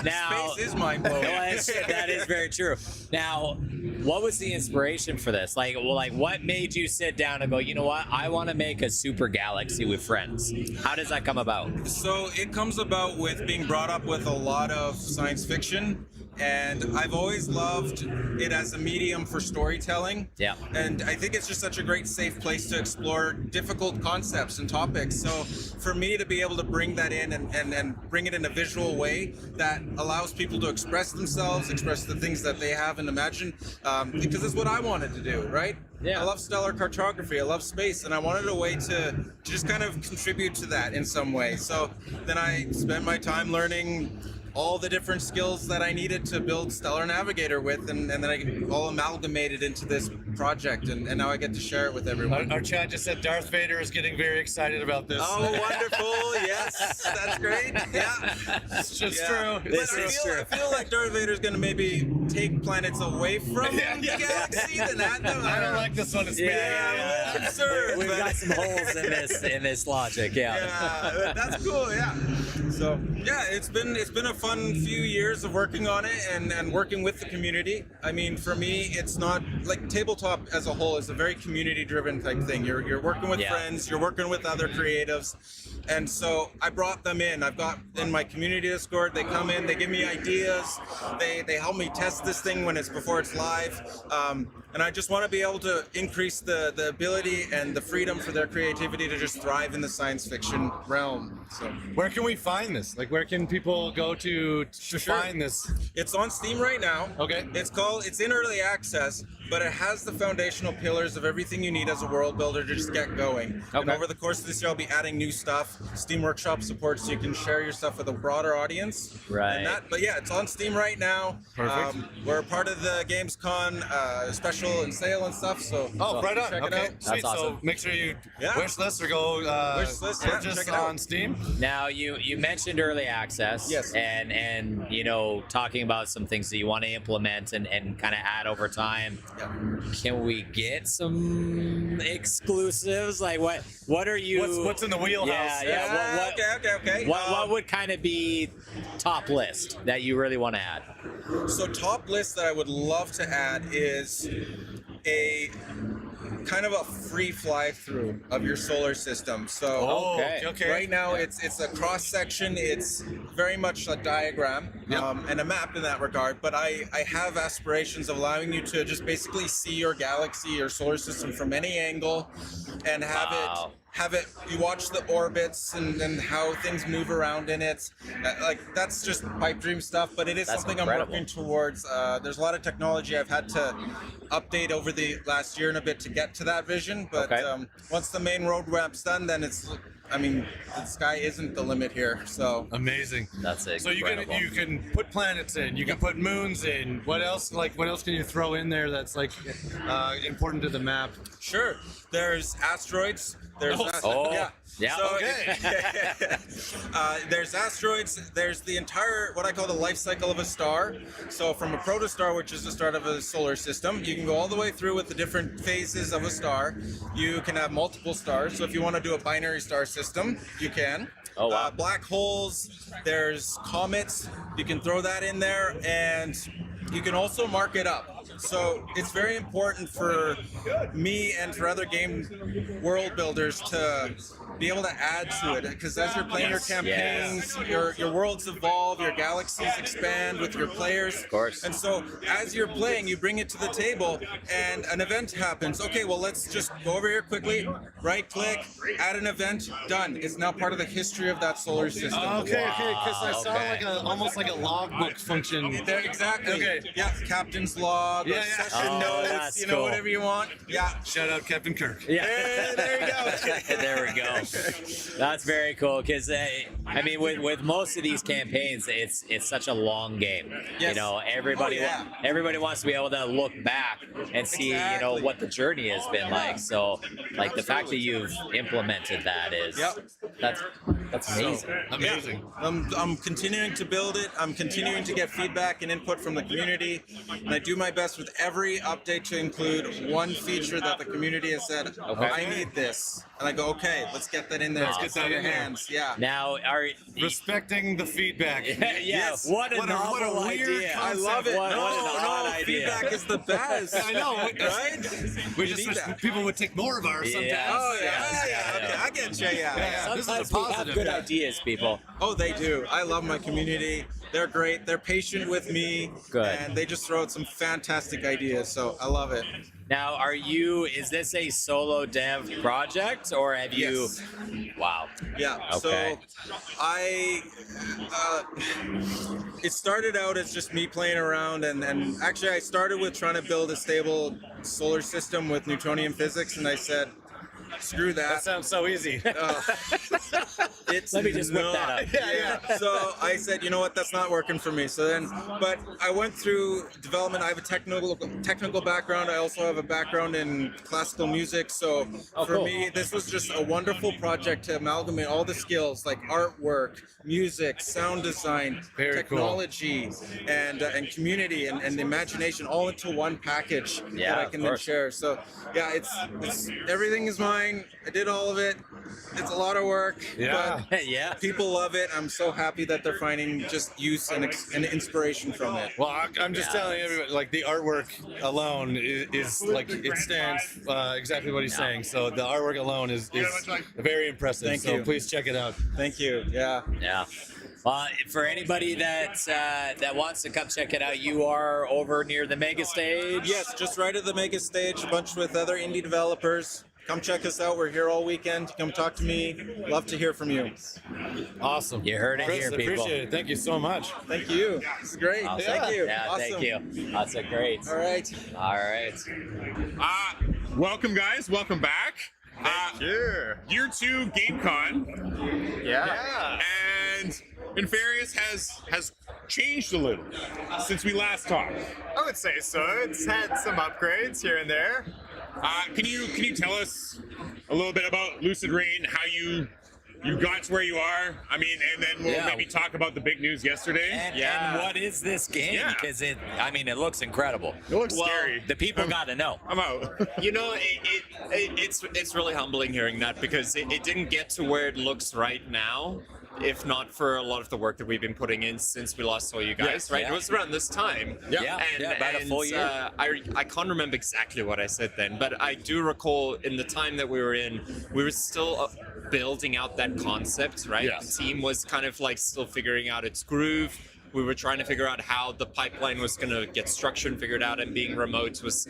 Now, Space is mind-blowing. That is very true. Now, what was the inspiration for this? Like, what made you sit down and go, you know what? I want to make a super galaxy with friends. How does that come about? So it comes about with being brought up with a lot of science fiction, and I've always loved it as a medium for storytelling. Yeah. And I think it's just such a great safe place to explore difficult concepts and topics. So for me to be able to bring that in and bring it in a visual way that allows people to express themselves, express the things that they have and imagine, because it's what I wanted to do, right? Yeah. I love stellar cartography, I love space, and I wanted a way to just kind of contribute to that in some way. So then I spent my time learning all the different skills that I needed to build Stellar Navigator with, and then I all amalgamated into this project, and now I get to share it with everyone. Our chat just said Darth Vader is getting very excited about this. Oh, wonderful! Yes, that's great. Yeah, it's just true. I feel like Darth Vader's going to maybe take planets away from the galaxy than add them. I don't like this one. It's I'm absurd. We've got some holes in this logic. Yeah, that's cool. Yeah. So yeah, it's been a fun few years of working on it and working with the community. I mean, for me, it's not like tabletop as a whole is a very community-driven type thing. You're working with friends, you're working with other creatives, And so I brought them in. I've got in my community Discord, they come in, they give me ideas, they help me test this thing before it's live. And I just want to be able to increase the ability and the freedom for their creativity to just thrive in the science fiction realm. So where can we find this? Like, where can people go to find this? It's on Steam right now. Okay. It's in early access, but it has the foundational pillars of everything you need as a world builder to just get going. Okay. And over the course of this year, I'll be adding new stuff. Steam Workshop support, so you can share your stuff with a broader audience. Right. But yeah, it's on Steam right now. Perfect. We're part of the Gamescon special and sale and stuff. So right on. check it Okay, out. sweet. awesome. So make sure you wish list or go Wish list, yeah, purchase check it out. on Steam. Now you mentioned early access. Yes. And talking about some things that you want to implement and kind of add over time. Yeah. Can we get some exclusives? Like what are you? What's in the wheelhouse? Yeah. Okay. What would kind of be top list that you really want to add? So top list that I would love to add is a kind of a free fly through of your solar system. So okay. right now it's a cross section. It's very much a diagram and a map in that regard. But I have aspirations of allowing you to just basically see your galaxy, your solar system from any angle, and have it you watch the orbits and how things move around in it. That's just pipe dream stuff, but it is something incredible. I'm working towards. There's a lot of technology I've had to update over the last year and a bit to get to that vision, but once the main roadmap's done, then the sky isn't the limit here. So amazing. That's it. So you can put planets in, you can put moons in. What else can you throw in there that's important to the map? Sure. There's asteroids. There's Yeah. So, Okay. there's asteroids. There's the entire, what I call the life cycle of a star. So from a protostar, which is the start of a solar system, you can go all the way through with the different phases of a star. You can have multiple stars. So if you want to do a binary star system, you can. Oh, wow. Black holes. There's comets. You can throw that in there, and you can also mark it up. So it's very important for me and for other game world builders to be able to add to it, because as you're playing your campaigns, your worlds evolve, your galaxies expand with your players. Of course. And so as you're playing, you bring it to the table and an event happens. Okay, well, let's just go over here quickly, right click, add an event, done. It's now part of the history of that solar system. Okay, because I saw almost like a logbook function. There, exactly. Okay. Yeah, captain's log, session notes, cool. Whatever you want. Yeah. Shout out Captain Kirk. Yeah. Hey, there you go. There we go. That's very cool, because with most of these campaigns, it's such a long game. Yes. Everybody wants to be able to look back and see what the journey has been like. So the fact that you've implemented that is that's amazing. Amazing. I'm continuing to build it. I'm continuing to get feedback and input from the community, and I do my best with every update to include one feature that the community has said, I need this. And I go, okay, let's get that in there. Let's get that in your hands. Yeah. Now, respecting the feedback. Yes. What a novel idea. I love it. What an odd idea. Feedback is the best. I know, right? We just wish people would take more of ours sometimes. Okay, I get you. Yeah. Sometimes this is a we have positive. good ideas, people. Oh, they do. I love my community. They're great. They're patient with me. Good. And they just throw out some fantastic ideas. So I love it. Now, is this a solo dev project, or have you? Yes. Wow. Yeah. Okay. So it started out as just me playing around, and actually I started with trying to build a stable solar system with Newtonian physics, and I said, screw that. That sounds so easy. Let me just whip that up. Yeah. So I said, you know what, that's not working for me. But I went through development. I have a technical background. I also have a background in classical music. So for me, this was just a wonderful project to amalgamate all the skills like artwork, music, sound design, technology, and community and the imagination all into one package that I can then share. So yeah, it's everything is mine. I did all of it. It's a lot of work. Yeah. But Yeah. people love it. I'm so happy that they're finding just use and inspiration from it. Well, I'm just telling everybody, like the artwork alone is like it stands exactly what he's saying. So the artwork alone is very impressive. Thank so you. please check it out. Thank you. Yeah. Yeah. For anybody that wants to come check it out, you are over near the mega stage. Yes, just right at the mega stage, a bunch with other indie developers. Come check us out. We're here all weekend. Come talk to me. Love to hear from you. Awesome. You heard it Chris, here, people. Appreciate it. Thank you so much. Thank you. It's great. Awesome. Thank you. Yeah, awesome. thank you. That's a great. All right. All right. Welcome, guys. Welcome back. Sure. Year 2 Gamecon. Yeah. And Inferius has changed a little since we last talked. I would say so. It's had some upgrades here and there. Can you tell us a little bit about Lucid Rain, how you got to where you are? I mean, and then we'll maybe talk about the big news yesterday. And what is this game? Yeah. Because it looks incredible. It looks scary. The people got to know. I'm out. You know, it's really humbling hearing that, because it didn't get to where it looks right now if not for a lot of the work that we've been putting in since we last saw you guys, right? Yeah. It was around this time. About a full year. I can't remember exactly what I said then, but I do recall in the time that we were in, we were still building out that concept, right? Yeah. The team was kind of like still figuring out its groove. We were trying to figure out how the pipeline was going to get structured and figured out, and being remote was,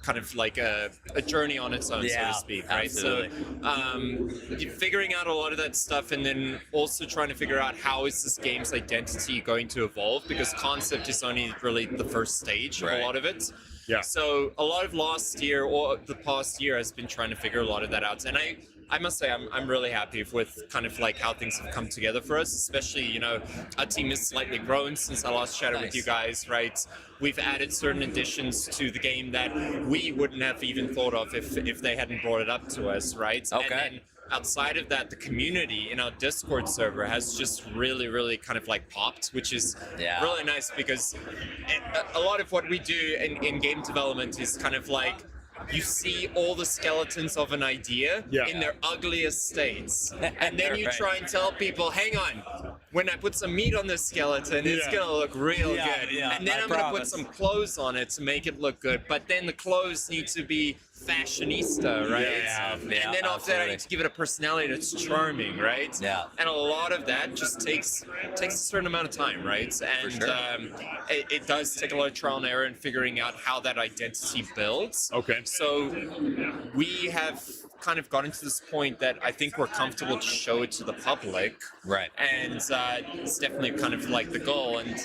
kind of like a journey on its own, so to speak, right? Absolutely. So figuring out a lot of that stuff, and then also trying to figure out how is this game's identity going to evolve, because concept is only really the first stage of a lot of it. Yeah. So a lot of last year or the past year has been trying to figure a lot of that out, and I must say I'm really happy with kind of like how things have come together for us, especially, our team has slightly grown since I last chatted with you guys, right? We've added certain additions to the game that we wouldn't have even thought of if they hadn't brought it up to us, right? Okay. And then outside of that, the community in our Discord server has just really, really kind of like popped, which is really nice, because a lot of what we do in game development is kind of like, you see all the skeletons of an idea in their ugliest states, and then you try and tell people, hang on, when I put some meat on this skeleton, it's gonna look real good, and then I'm gonna put some clothes on it to make it look good, but then the clothes need to be fashionista, right? And then after that, I need to give it a personality that's charming, right? And a lot of that just takes a certain amount of time, right? And it does take a lot of trial and error in figuring out how that identity builds. Okay. So we have kind of gotten to this point that I think we're comfortable to show it to the public. Right. And it's definitely kind of like the goal, and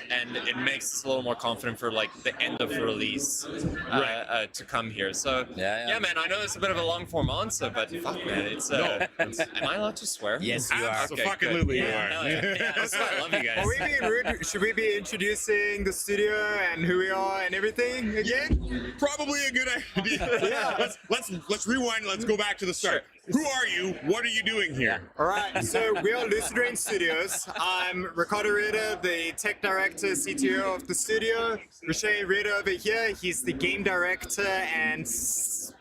it makes us a little more confident for like the end of release to come here. So yeah, man, I know it's a bit of a long form answer, but fuck, man, it's am I allowed to swear? Yes, you are. Okay, Absolutely, you are. Yeah, that's why I love you guys. Are we being rude? Should we be introducing the studio and who we are and everything again? Probably a good idea. Let's rewind. Let's go back to the start. Who are you? What are you doing here? All right, so we are Lucid Rain Studios. I'm Ricardo Ritter, the tech director, CTO of the studio. Richer Ritter over here, he's the game director and CEO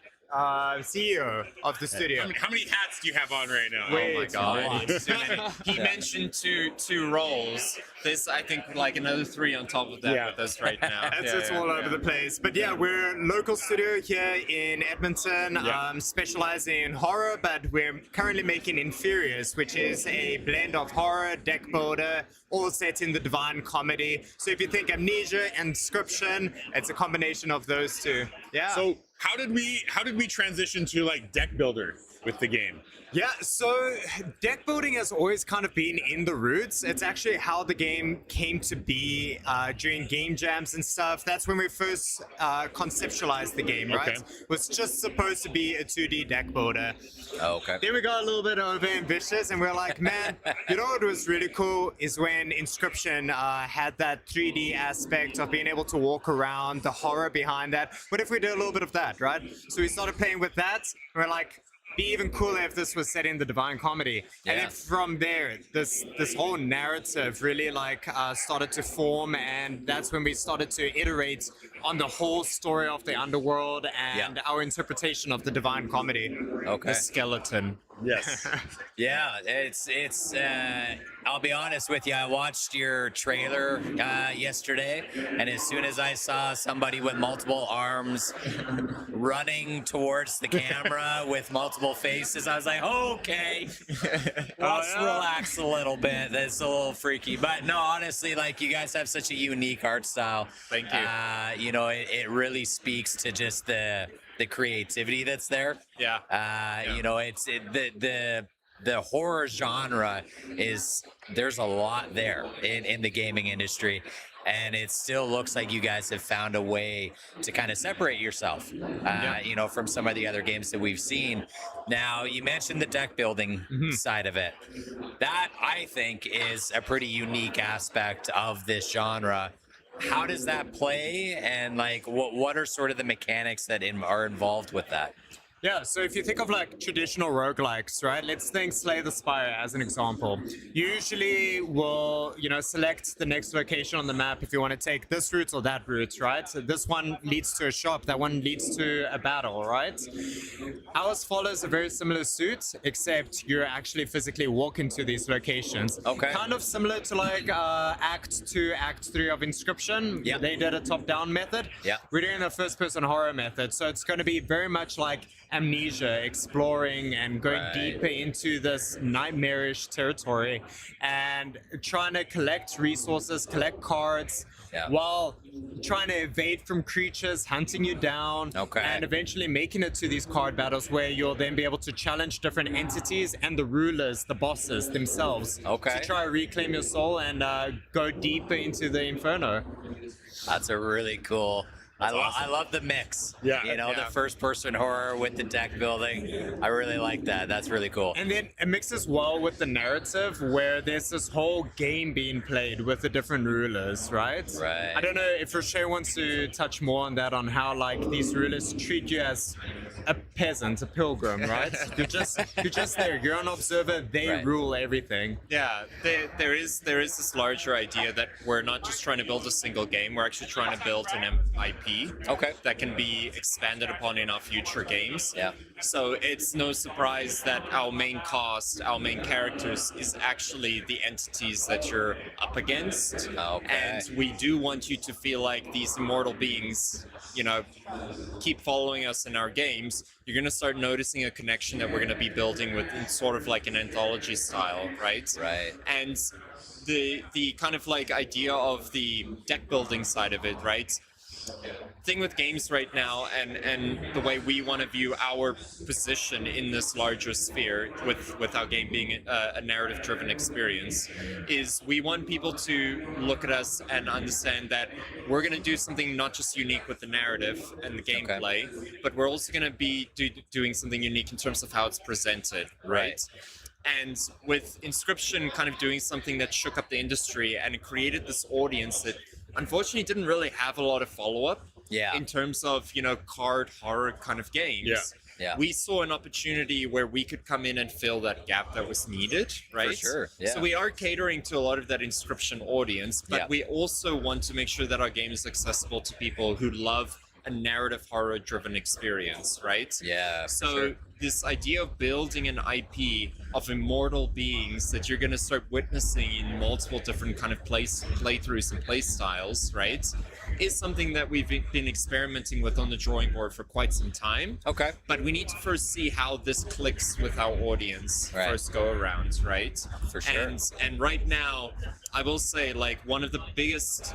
of the studio. How many hats do you have on right now? Oh my god, it's too many. He mentioned two roles. There's, I think, like another 3 on top of that with us right now. It's all over the place. But yeah, we're a local studio here in Edmonton, specializing in horror, but we're currently making Inferius, which is a blend of horror, deck builder, all set in the Divine Comedy. So if you think Amnesia and Inscription, it's a combination of those two. Yeah. So how did we transition to like deck builder with the game? Yeah, so deck building has always kind of been in the roots. It's actually how the game came to be during game jams and stuff. That's when we first conceptualized the game, right? Okay. It was just supposed to be a 2D deck builder. Okay. Then we got a little bit over ambitious and we're like, man, you know what was really cool is when Inscription had that 3D aspect of being able to walk around, the horror behind that. What if we did a little bit of that, right? So we started playing with that. And we're like, be even cooler if this was set in the Divine Comedy. And then from there, this whole narrative really like started to form, and that's when we started to iterate on the whole story of the underworld and our interpretation of the Divine Comedy. Okay. The skeleton. Yes. Yeah, it's. I'll be honest with you. I watched your trailer yesterday, and as soon as I saw somebody with multiple arms running towards the camera with multiple faces, I was like, okay, let's relax a little bit. That's a little freaky, but no, honestly, like you guys have such a unique art style. Thank you. You know, it really speaks to just the creativity that's there. Yeah. You know, the horror genre there's a lot there in the gaming industry, and it still looks like you guys have found a way to kind of separate yourself, you know, from some of the other games that we've seen. Now, you mentioned the deck building side of it. That, I think, is a pretty unique aspect of this genre. How does that play, and like what are sort of the mechanics that are involved with that? Yeah, so if you think of like traditional roguelikes, right? Let's think Slay the Spire as an example. You usually will, you know, select the next location on the map if you want to take this route or that route, right? So this one leads to a shop, that one leads to a battle, right? Ours follows a very similar suit, except you're actually physically walking to these locations. Okay. Kind of similar to like Act 2, Act 3 of Inscription. Yeah. They did a top-down method. Yeah. We're doing a first-person horror method, so it's going to be very much like Amnesia, exploring and going deeper into this nightmarish territory and trying to collect resources, collect cards, while trying to evade from creatures hunting you down, and eventually making it to these card battles where you'll then be able to challenge different entities and the rulers, the bosses themselves, to try to reclaim your soul and go deeper into the inferno. That's a really cool. I love the mix. Yeah. You know, the first person horror with the deck building. I really like that. That's really cool. And then it mixes well with the narrative where there's this whole game being played with the different rulers, right? Right. I don't know if Rocher wants to touch more on that, on how like these rulers treat you as a peasant, a pilgrim, right? You're just there. You're an observer. They rule everything. Yeah, there is this larger idea that we're not just trying to build a single game. We're actually trying to build an IP that can be expanded upon in our future games. Yeah. So it's no surprise that our main cast, our main characters, is actually the entities that you're up against. And we do want you to feel like these immortal beings, you know, keep following us in our games. You're going to start noticing a connection that we're going to be building with in sort of like an anthology style, right? Right. And the kind of like idea of the deck building side of it, right? Thing with games right now, and the way we want to view our position in this larger sphere with our game being a narrative driven experience, is we want people to look at us and understand that we're going to do something not just unique with the narrative and the gameplay, but we're also going to be doing something unique in terms of how it's presented, right? And with Inscription kind of doing something that shook up the industry and it created this audience that unfortunately didn't really have a lot of follow-up in terms of, you know, card horror kind of games. We saw an opportunity where we could come in and fill that gap that was needed, right? For sure, So we are catering to a lot of that Inscription audience, but we also want to make sure that our game is accessible to people who love a narrative horror driven experience, right? So this idea of building an IP of immortal beings that you're going to start witnessing in multiple different kind of playthroughs and play styles, right, is something that we've been experimenting with on the drawing board for quite some time. But we need to first see how this clicks with our audience first go around, right? For sure. And right now, I will say, like, one of the biggest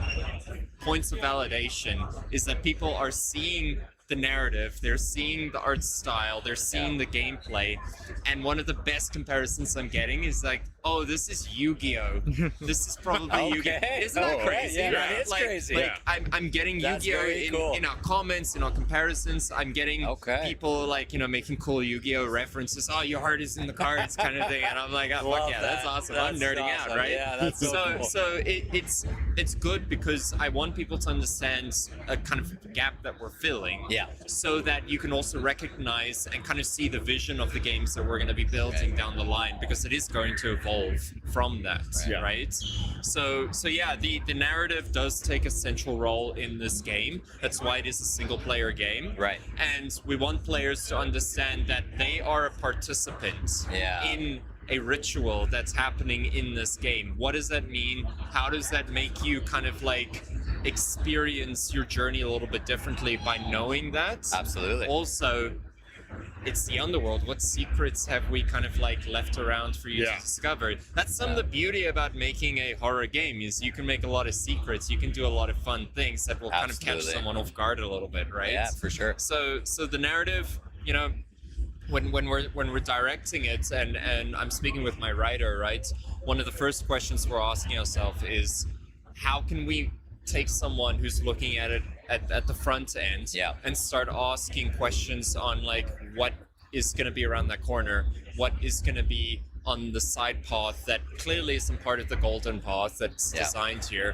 points of validation is that people are seeing the narrative, they're seeing the art style, they're seeing the gameplay, and one of the best comparisons I'm getting is like, oh, this is Yu-Gi-Oh! This is probably Yu-Gi-Oh! Isn't that crazy? That is crazy. Like I'm getting Yu-Gi-Oh! In our comments, in our comparisons. I'm getting people like, you know, making cool Yu-Gi-Oh! References. Oh, your heart is in the cards, kind of thing. And I'm like, oh, fuck yeah, that's awesome. I'm nerding out, right? Yeah, that's so cool. So it's good because I want people to understand a kind of gap that we're filling. so that you can also recognize and kind of see the vision of the games that we're going to be building down the line, because it is going to evolve from that, right? So yeah, the narrative does take a central role in this game. That's why it is a single player game. Right. And we want players to understand that they are a participant in a ritual that's happening in this game. What does that mean? How does that make you kind of like experience your journey a little bit differently by knowing that? Absolutely. Also, it's the underworld. What secrets have we kind of like left around for you to discover? That's some of the beauty about making a horror game, is you can make a lot of secrets. You can do a lot of fun things that will kind of catch someone off guard a little bit, right? Yeah, for sure. So the narrative, you know, when we're directing it, and I'm speaking with my writer, right? One of the first questions we're asking ourselves is, how can we take someone who's looking at it at the front end and start asking questions on like, what is going to be around that corner, what is going to be on the side path that clearly isn't part of the golden path that's designed here.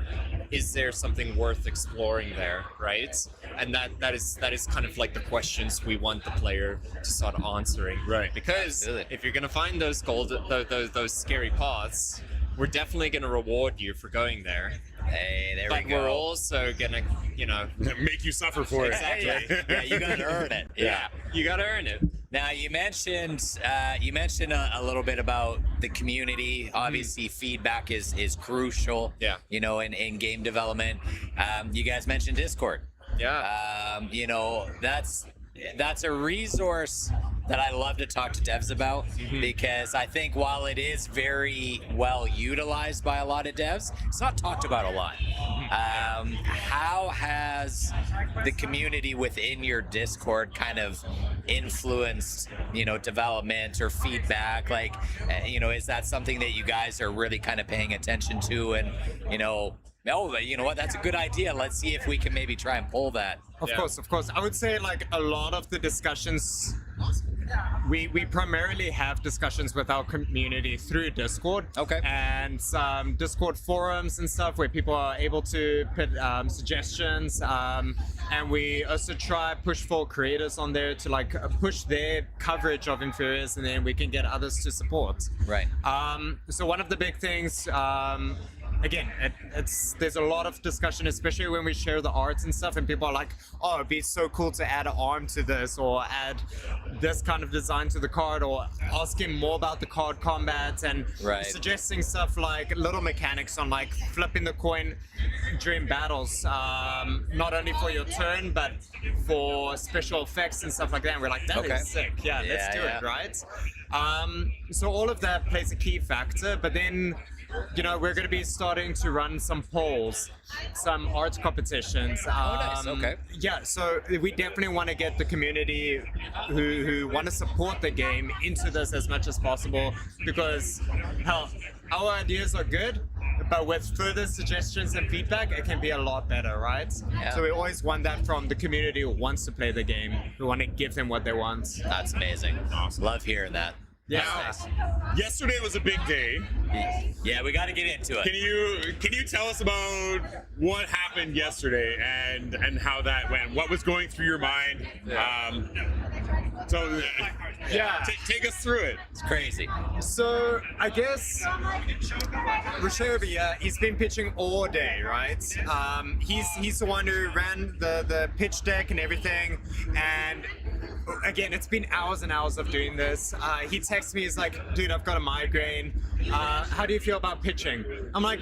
Is there something worth exploring there, right? And that is kind of like the questions we want the player to start answering, right? Because if you're going to find those those scary paths, we're definitely going to reward you for going there. Hey, there we go. But we're also gonna, you know, make you suffer for it. Exactly. Yeah, you gotta earn it. Yeah, you gotta earn it. Now you mentioned a little bit about the community. Obviously, feedback is crucial. Yeah. You know, in game development. You guys mentioned Discord. Yeah. You know, that's a resource that I love to talk to devs about, because I think while it is very well utilized by a lot of devs, it's not talked about a lot. How has the community within your Discord kind of influenced, you know, development or feedback? Like, you know, is that something that you guys are really kind of paying attention to? And, you know, oh, you know what, that's a good idea. Let's see if we can maybe try and pull that. Of course. I would say like a lot of the discussions, we primarily have discussions with our community through Discord. Okay. And some Discord forums and stuff where people are able to put suggestions. And we also try push for creators on there to like push their coverage of Inferius, and then we can get others to support. Right. So one of the big things, again, there's a lot of discussion, especially when we share the arts and stuff, and people are like, oh, it'd be so cool to add an arm to this, or add this kind of design to the card, or asking more about the card combat, and suggesting stuff like little mechanics on like flipping the coin during battles, not only for your turn, but for special effects and stuff like that. And we're like, that is sick. Yeah, let's do it, right? So all of that plays a key factor, but then, you know, we're going to be starting to run some polls, some art competitions. Nice. Okay. Yeah, so we definitely want to get the community who want to support the game into this as much as possible, because, hell, our ideas are good, but with further suggestions and feedback, it can be a lot better, right? Yeah. So we always want that from the community who wants to play the game. We want to give them what they want. That's amazing. Awesome. Love hearing that. Yeah. Nice. Yesterday was a big day. Yeah, we got to get into it. Can you tell us about what happened yesterday and how that went? What was going through your mind? Take us through it. It's crazy. So I guess Rocher he's been pitching all day, right? He's the one who ran the pitch deck and everything, and again, it's been hours and hours of doing this. He texts me, he's like, dude, I've got a migraine. How do you feel about pitching? I'm like,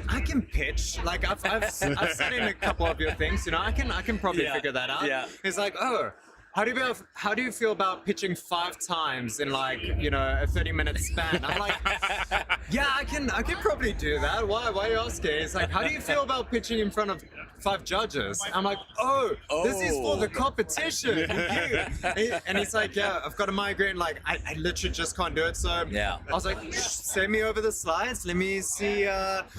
I can pitch. Like I've sat in a couple of your things, you know, I can probably figure that out. Yeah. He's like, oh, how do you feel about pitching 5 times in like, you know, a 30-minute span? I'm like, yeah, I can probably do that. Why are you asking? It's like, how do you feel about pitching in front of 5 judges? I'm like, oh, this is for the competition. And he's like, yeah, I've got a migraine. Like, I literally just can't do it. So I was like, send me over the slides. Let me see. Let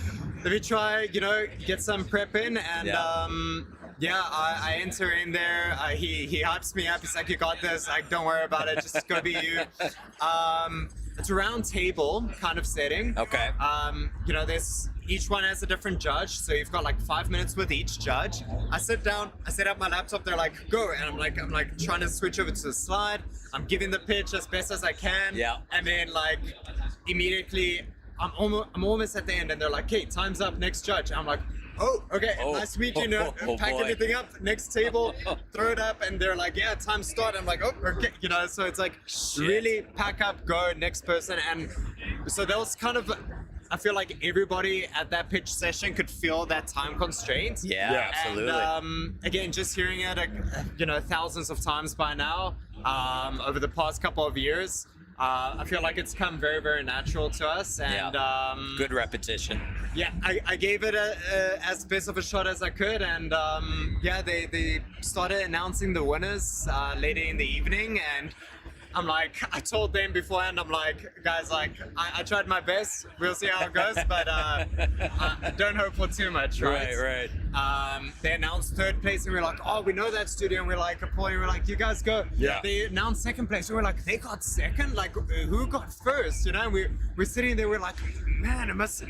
me try, you know, get some prep in. And I enter in there. He hypes me up. He's like, you got this. Like, don't worry about it. Just go be you. It's a round table kind of setting. Okay. You know, there's each one has a different judge, so you've got like 5 minutes with each judge. I sit down, I set up my laptop, they're like, go, and I'm like trying to switch over to the slide. I'm giving the pitch as best as I can. Yeah. And then like immediately I'm almost at the end and they're like, okay, time's up, next judge. I'm like, oh, okay, nice to meet you. Pack boy. everything up, next table, throw it up, and they're like, yeah, time start. I'm like, oh, okay, you know, so it's like really pack up, go, next person. And so that was kind of, I feel like everybody at that pitch session could feel that time constraint. Yeah, absolutely. And again, just hearing it, you know, thousands of times by now, over the past couple of years, I feel like it's come very, very natural to us, and good repetition. Yeah, I gave it as best of a shot as I could, and yeah, they started announcing the winners later in the evening, and I'm like, I told them beforehand, I'm like, guys, like, I tried my best. We'll see how it goes, but don't hope for too much, right? Right. They announced third place, and we're like, oh, we know that studio, and we're like, applauding, we're like, you guys go. Yeah. They announced second place, and we're like, they got second? Like, who got first? You know, and we're sitting there, we're like, man, it must.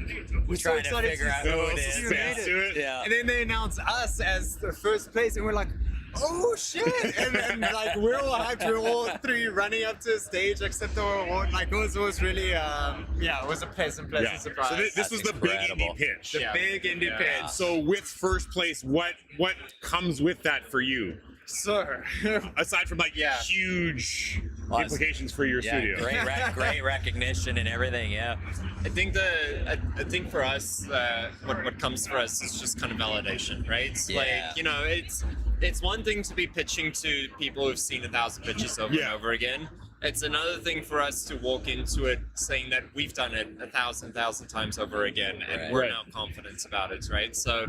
We're so trying to excited figure out who it is. You made it. Yeah. And then they announced us as the first place, and we're like, oh shit! And like we're all hyped, we're all three running up to the stage, except our award. Like it was really, yeah, it was a pleasant surprise. So this was the big indie pitch. The big indie pitch. So with first place, what comes with that for you? So, aside from like huge implications for your studio, great recognition and everything. Yeah, I think for us, what comes for us is just kind of validation, right? Yeah. Like, you know, it's one thing to be pitching to people who've seen 1,000 pitches over and over again. It's another thing for us to walk into it saying that we've done it 1,000 times over again, and we're now confident about it, right? So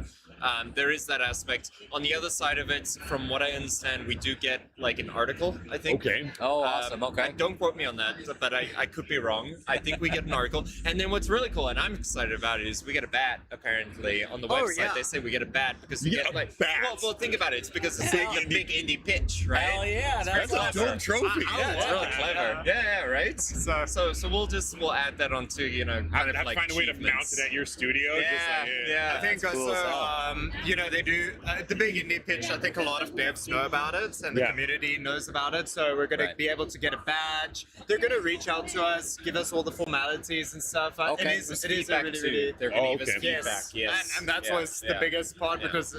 there is that aspect. On the other side of it, from what I understand, we do get like an article, I think. Okay. Oh, awesome. Okay. Don't quote me on that, but I could be wrong. I think we get an article. And then what's really cool, and I'm excited about it, is we get a bat, apparently. On the website, they say we get a bat because we get like... bat? Well, think about it. It's because it's like a big indie pitch, right? Hell yeah, that's a dope trophy. Yeah, it's really clever. Yeah, right? So we'll add that onto, you know, kind of like find a way to mount it at your studio. Yeah, I think cool. also, you know, they do the big indie pitch. I think a lot of devs know about it, and the community knows about it. So we're going to be able to get a badge. They're going to reach out to us, give us all the formalities and stuff. Okay. It is a really, they're going to give us yes. feedback. Yes, and that's what's the biggest part because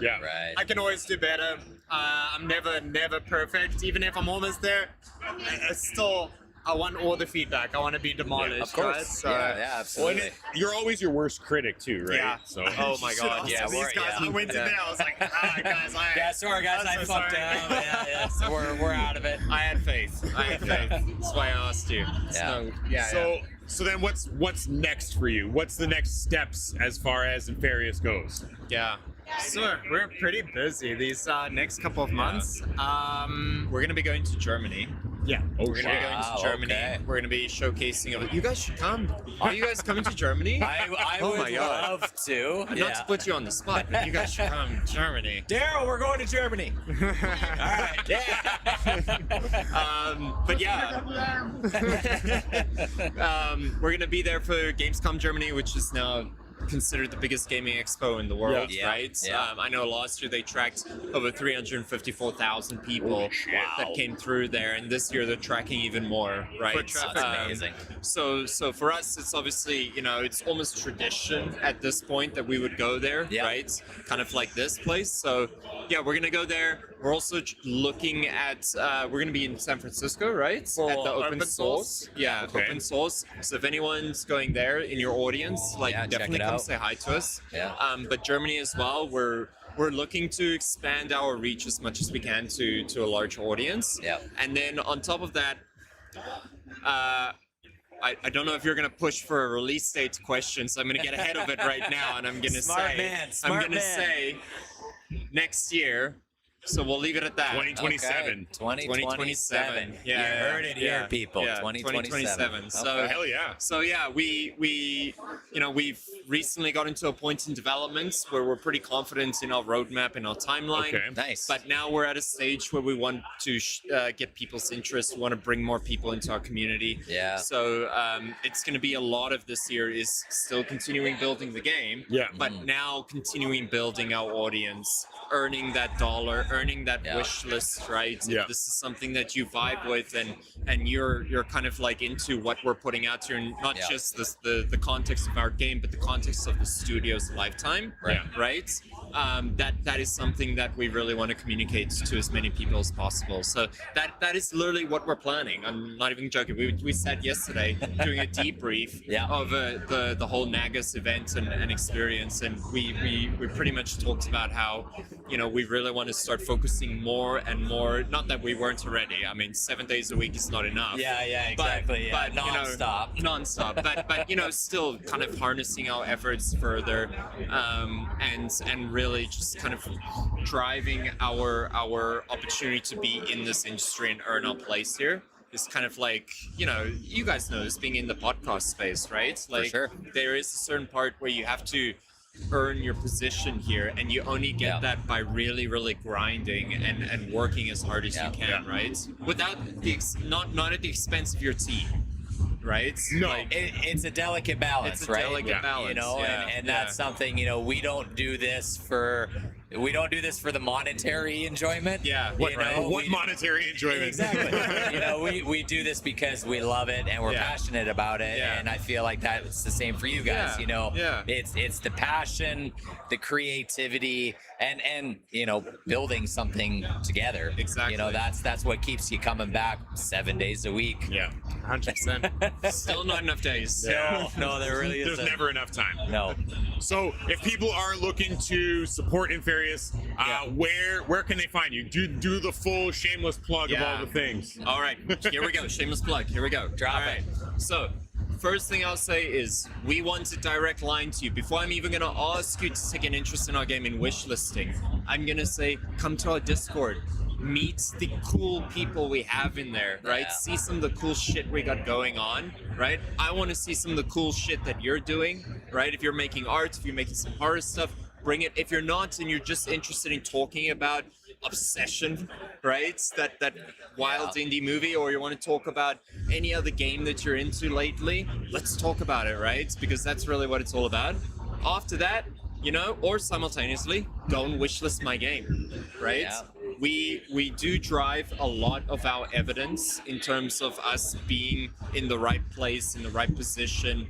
I can always do better. I'm never perfect. Even if I'm almost there, I want all the feedback. I want to be demolished. Of course. Right? So, yeah, absolutely. Well, you're always your worst critic too, right? Yeah. So. Oh my God. Yeah, these guys. I went today. I was like, guys, sorry guys, I fucked up. Yeah, so we're out of it. I had faith. That's why I asked you. So then what's next for you? What's the next steps as far as Inferius goes? Yeah. So we're pretty busy these next couple of months. We're gonna be going to Germany. Yeah. We're gonna be going to Germany. Okay. We're gonna be showcasing. You guys should come. Are you guys coming to Germany? I would love to. Not to put you on the spot, but you guys should come to Germany. Daryl, we're going to Germany. All right. Yeah. But yeah, we're gonna be there for Gamescom Germany, which is now considered the biggest gaming expo in the world, right? Yeah. I know last year they tracked over 354,000 people that came through there, and this year they're tracking even more, right? That's amazing. So for us, it's obviously, you know, it's almost tradition at this point that we would go there, right? Kind of like this place. So yeah, we're gonna go there. We're also looking at, we're gonna be in San Francisco, right? At the open source. Yeah, open source. So if anyone's going there in your audience, like definitely come say hi to us. Yeah. But Germany as well, we're looking to expand our reach as much as we can to a large audience. Yeah. And then on top of that, I don't know if you're gonna push for a release date question, so I'm gonna get ahead of it right now, and I'm gonna say next year, So we'll leave it at that. 2027. Okay. 2027. Yeah, you heard it here, people. Yeah, 2027. So hell yeah. So yeah, we've recently got into a point in development where we're pretty confident in our roadmap and our timeline. Okay. Nice. But now we're at a stage where we want to get people's interest. We want to bring more people into our community. Yeah. So it's going to be a lot of this year is still continuing building the game. Yeah. But now continuing building our audience, earning that dollar, earning that wish list, right? Yeah. If this is something that you vibe with and you're kind of like into what we're putting out here, and not just the context of our game, but the context of the studio's lifetime, right? That is something that we really want to communicate to as many people as possible. So that is literally what we're planning. I'm not even joking. We sat yesterday doing a debrief of the whole NAGIS event and experience, and we pretty much talked about how we really want to start focusing more and more. Not that we weren't already. I mean, 7 days a week is not enough. Yeah, exactly. But non-stop. Non-stop. But still kind of harnessing our efforts further, and really just kind of driving our opportunity to be in this industry and earn our place here. Is kind of like, you guys know this being in the podcast space, right? Like, For sure. There is a certain part where you have to earn your position here, and you only get that by really, really grinding and working as hard as you can, right? Without not at the expense of your team. Right? No, it's a delicate balance, it's a right? Delicate balance, and that's something we don't do this for the monetary enjoyment. Yeah. What monetary enjoyment? Exactly. We do this because we love it and we're passionate about it, and I feel like that's the same for you guys. It's the passion, the creativity, and building something together. Exactly. That's what keeps you coming back 7 days a week. Yeah, 100%. Still not enough days. No, there really is. There's never enough time. No. So if people are looking to support Inferius, where can they find you? Do the full shameless plug of all the things. All right, here we go. Shameless plug. Here we go. Drop it. So, first thing I'll say is we want a direct line to you. Before I'm even gonna ask you to take an interest in our game in wish listing, I'm gonna say come to our Discord. Meet the cool people we have in there, right? Yeah. See some of the cool shit we got going on, right? I want to see some of the cool shit that you're doing, right? If you're making art, if you're making some horror stuff, bring it. If you're not and you're just interested in talking about Obsession, right? That wild indie movie, or you want to talk about any other game that you're into lately, let's talk about it, right? Because that's really what it's all about. After that, or simultaneously, go and wishlist my game, right? Yeah. We do drive a lot of our evidence in terms of us being in the right place, in the right position,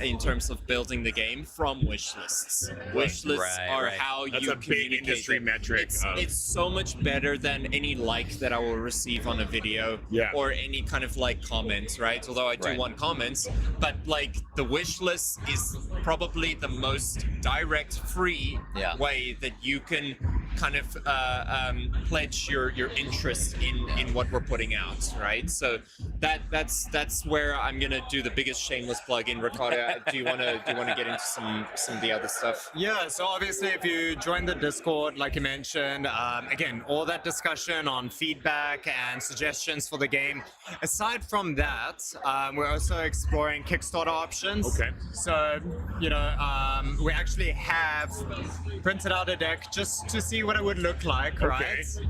in terms of building the game from wish lists. Wish lists are how That's you a big communicate. industry metric. It's so much better than any like that I will receive on a video or any kind of like comments, right? Although I do want comments, but like the wish list is probably the most direct, free way that you can kind of pledge your interest in what we're putting out, right? So that's where I'm gonna do the biggest shameless plug in. Ricardo, do you wanna get into some of the other stuff? Yeah, so obviously if you join the Discord, like you mentioned, again, all that discussion on feedback and suggestions for the game. Aside from that, we're also exploring Kickstarter options. Okay. So, we actually have printed out a deck just to see what it would look like, right?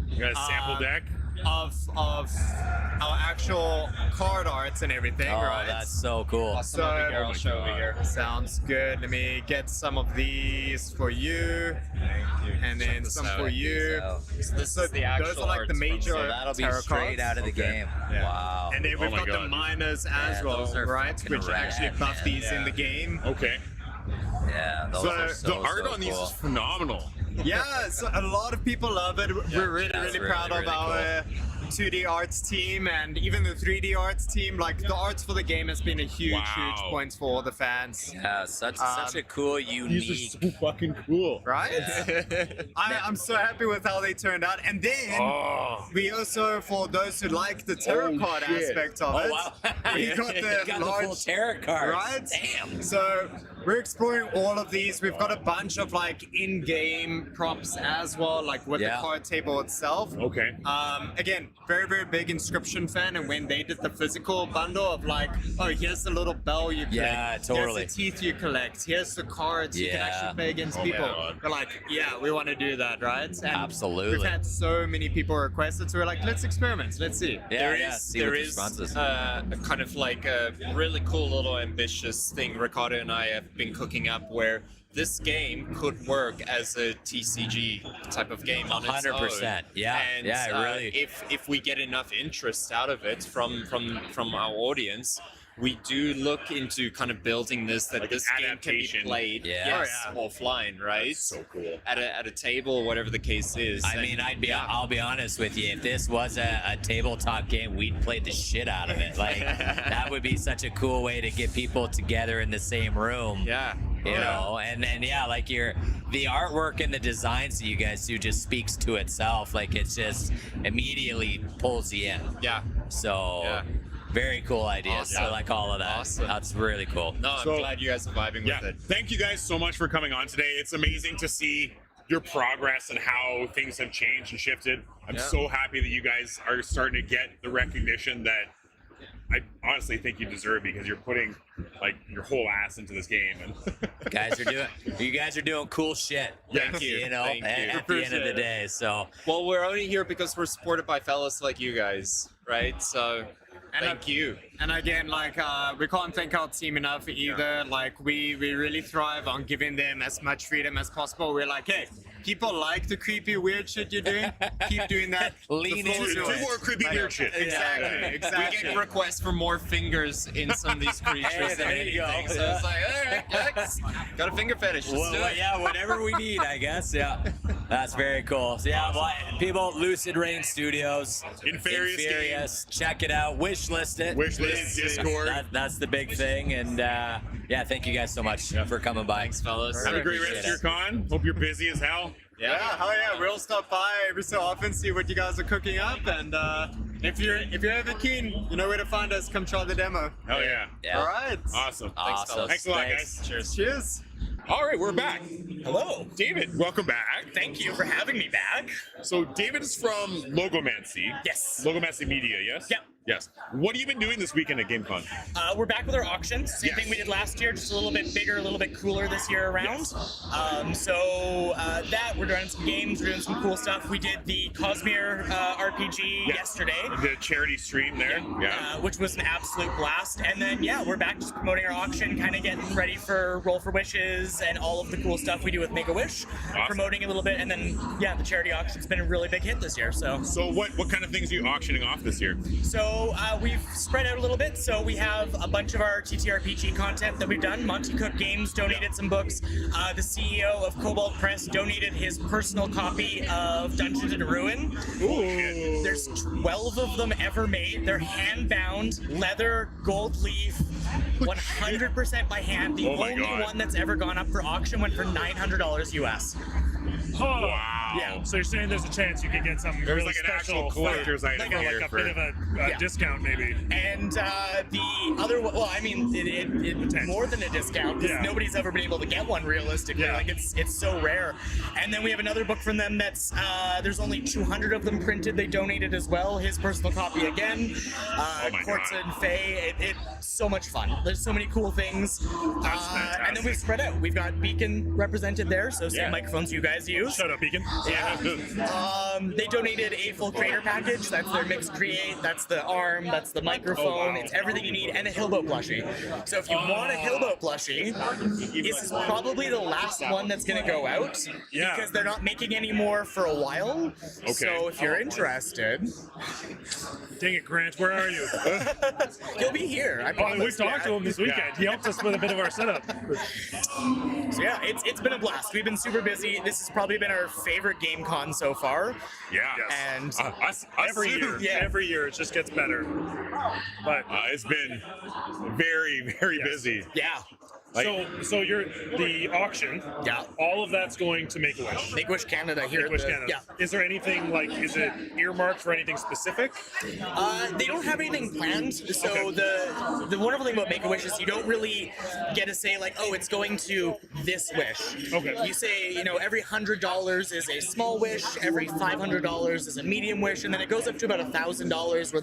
You got a sample deck? Of our actual card arts and everything, right? That's so cool. So, I'll show over here. Sounds good. Let me get some of these for you. And then some for you. So this is the actual those are like the arts from- major So that'll be tarot straight cards. out of the game. Yeah. Wow. And then we've my got the God. minors as well, those are right? fucking Which rad, actually buff man. these in the game. Okay. Yeah, those are so the art so on these cool. is phenomenal. Yeah, so a lot of people love it. We're really, that's really really, proud of really our 2D arts team and even the 3D arts team. Like the arts for the game has been a huge point for all the fans. Yeah, such a cool, unique. These are so fucking cool, right? Yeah. I'm so happy with how they turned out. And then we also, for those who like the tarot card aspect of it, we got the large full tarot cards. Right? Damn. So we're exploring all of these. We've got a bunch of like in-game props as well, like with the card table itself. Okay. Again, very, very big Inscription fan, and when they did the physical bundle of like, oh, here's the little bell you collect, totally. here's the teeth you collect, here's the cards you can actually play against people. Man. We're like, yeah, we want to do that, right? And absolutely. We've had so many people request it, so we're like, let's experiment, let's see. There is a kind of like a really cool little ambitious thing Ricardo and I have been cooking up where this game could work as a TCG type of game on its own. 100%. Yeah. And really. if we get enough interest out of it from our audience, we do look into kind of building this that like this game can be played offline, right? That's so cool. At a table, whatever the case is. I mean, I'll be honest with you. If this was a tabletop game, we'd play the shit out of it. Like that would be such a cool way to get people together in the same room. Yeah. You know, and like the artwork and the designs that you guys do just speaks to itself. Like it just immediately pulls you in. Yeah. So very cool ideas. Awesome. I like all of that. Awesome. That's really cool. No, I'm glad you guys are vibing with it. Thank you guys so much for coming on today. It's amazing to see your progress and how things have changed and shifted. I'm so happy that you guys are starting to get the recognition that I honestly think you deserve because you're putting like your whole ass into this game. And you guys are doing cool shit. Thank you. You know, Thank you. at the end of the day. So well, we're only here because we're supported by fellas like you guys, right? So thank you. And again, like we can't thank our team enough either. Like we really thrive on giving them as much freedom as possible. We're like, hey, people like the creepy weird shit you're doing. Keep doing that. Lean into do more creepy weird shit. Exactly. We get requests for more fingers in some of these creatures than anything. So it's like, all right, got a finger fetish. Let's do it. Yeah, whatever we need, I guess. Yeah, that's very cool. So yeah, people, Lucid Rain Studios, Inferius, check it out. Wishlist it. Wishlist Discord. That's the big thing. And yeah, thank you guys so much for coming by. Thanks, fellas. Have a great rest of your con. Hope you're busy as hell. Yeah, hell yeah. We'll stop by every so often, see what you guys are cooking up, and if you're ever keen, you know where to find us. Come try the demo. Hell yeah. All right. Awesome. Thanks, fellas. Thanks a lot, guys. Cheers. Cheers. All right, we're back. Hello. David, welcome back. Thank you for having me back. So David is from Logomancy. Yes. Logomancy Media, yes? Yep. Yes. What have you been doing this weekend at Gamecon? We're back with our auctions. Same thing we did last year, just a little bit bigger, a little bit cooler this year around. So we're doing some games, we're doing some cool stuff. We did the Cosmere RPG yesterday. The charity stream there. Which was an absolute blast. And then, we're back just promoting our auction, kind of getting ready for Roll for Wishes and all of the cool stuff we do with Make-A-Wish. Awesome. Promoting a little bit. And then, the charity auction's been a really big hit this year. So what kind of things are you auctioning off this year? So we've spread out a little bit. So we have a bunch of our TTRPG content that we've done. Monty Cook Games donated some books. The CEO of Cobalt Press donated his personal copy of Dungeons and Ruin. Ooh. There's 12 of them ever made. They're hand-bound, leather, gold leaf, 100% by hand. The only one that's ever gone up for auction went for $900 US. Oh, wow. Yeah, so you're saying there's a chance you could get some There's really like an special actual collector's item like here a bit of a discount maybe. And the other one, well, I mean, it more than a discount because nobody's ever been able to get one realistically. Like it's so rare. And then we have another book from them that's there's only 200 of them printed. They donated as well. His personal copy again. Quartz and Faye. It's so much fun. There's so many cool things. And then we've spread out. We've got Beacon represented there, so same microphones you guys use. Shut up, Beacon. They donated a full creator package. That's their Mix Create. That's the arm. That's the microphone. It's everything you need, and a Hillboat plushie. So if you want a Hillboat plushie, this is probably the last one that's going to go out because they're not making any more for a while. Okay. So if you're interested, Dang it, Grant, where are you? He'll be here. I promise. We talked to him this weekend. Yeah. He helped us with a bit of our setup. So yeah, it's been a blast. We've been super busy. This has probably been our favorite GameCon so far. Yeah. And us every year. Yeah. Every year it just gets better. But it's been very, very busy. Yeah. So you're the auction. Yeah. All of that's going to Make-A-Wish. Make-A-Wish Canada here. Make-A-Wish Canada. Yeah. Is there anything is it earmarked for anything specific? They don't have anything planned. So the wonderful thing about Make-A-Wish is you don't really get to say like, oh, it's going to this wish. Okay. You say, every $100 is a small wish, every $500 is a medium wish, and then it goes up to about $1,000, where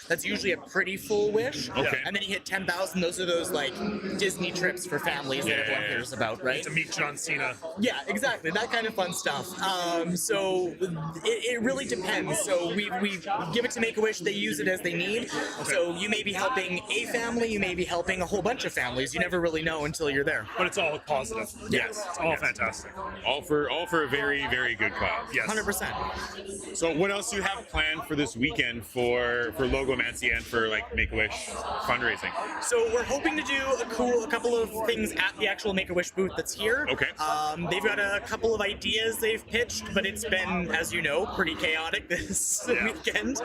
that's usually a pretty full wish. Okay. And then you hit 10,000. Those are those like Disney trips for families that everyone hears about, right? To meet John Cena. Yeah, exactly. That kind of fun stuff. So it really depends. So we give it to Make-A-Wish. They use it as they need. Okay. So you may be helping a family. You may be helping a whole bunch of families. You never really know until you're there. But it's all positive. Yes. It's all fantastic. All for a very, very good cause. Yes. 100%. So what else do you have planned for this weekend for Logomancy and for like Make-A-Wish fundraising? So we're hoping to do a couple of things at the actual Make-A-Wish booth that's here. Okay. They've got a couple of ideas they've pitched, but it's been, as you know, pretty chaotic this weekend.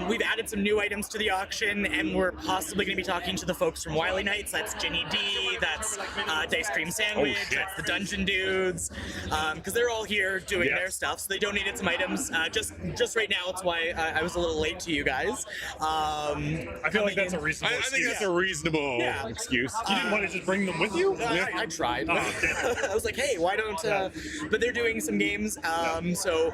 We've added some new items to the auction, and we're possibly going to be talking to the folks from Wily Nights. That's Ginny D, that's Dice Cream Sandwich, that's the Dungeon Dudes, because they're all here doing their stuff. So they donated some items. Just right now, it's why I was a little late to you guys. I feel like that's a reasonable excuse. I think that's a reasonable excuse. You didn't want to just bring them with you? I tried. I was like, hey, why don't... But they're doing some games, so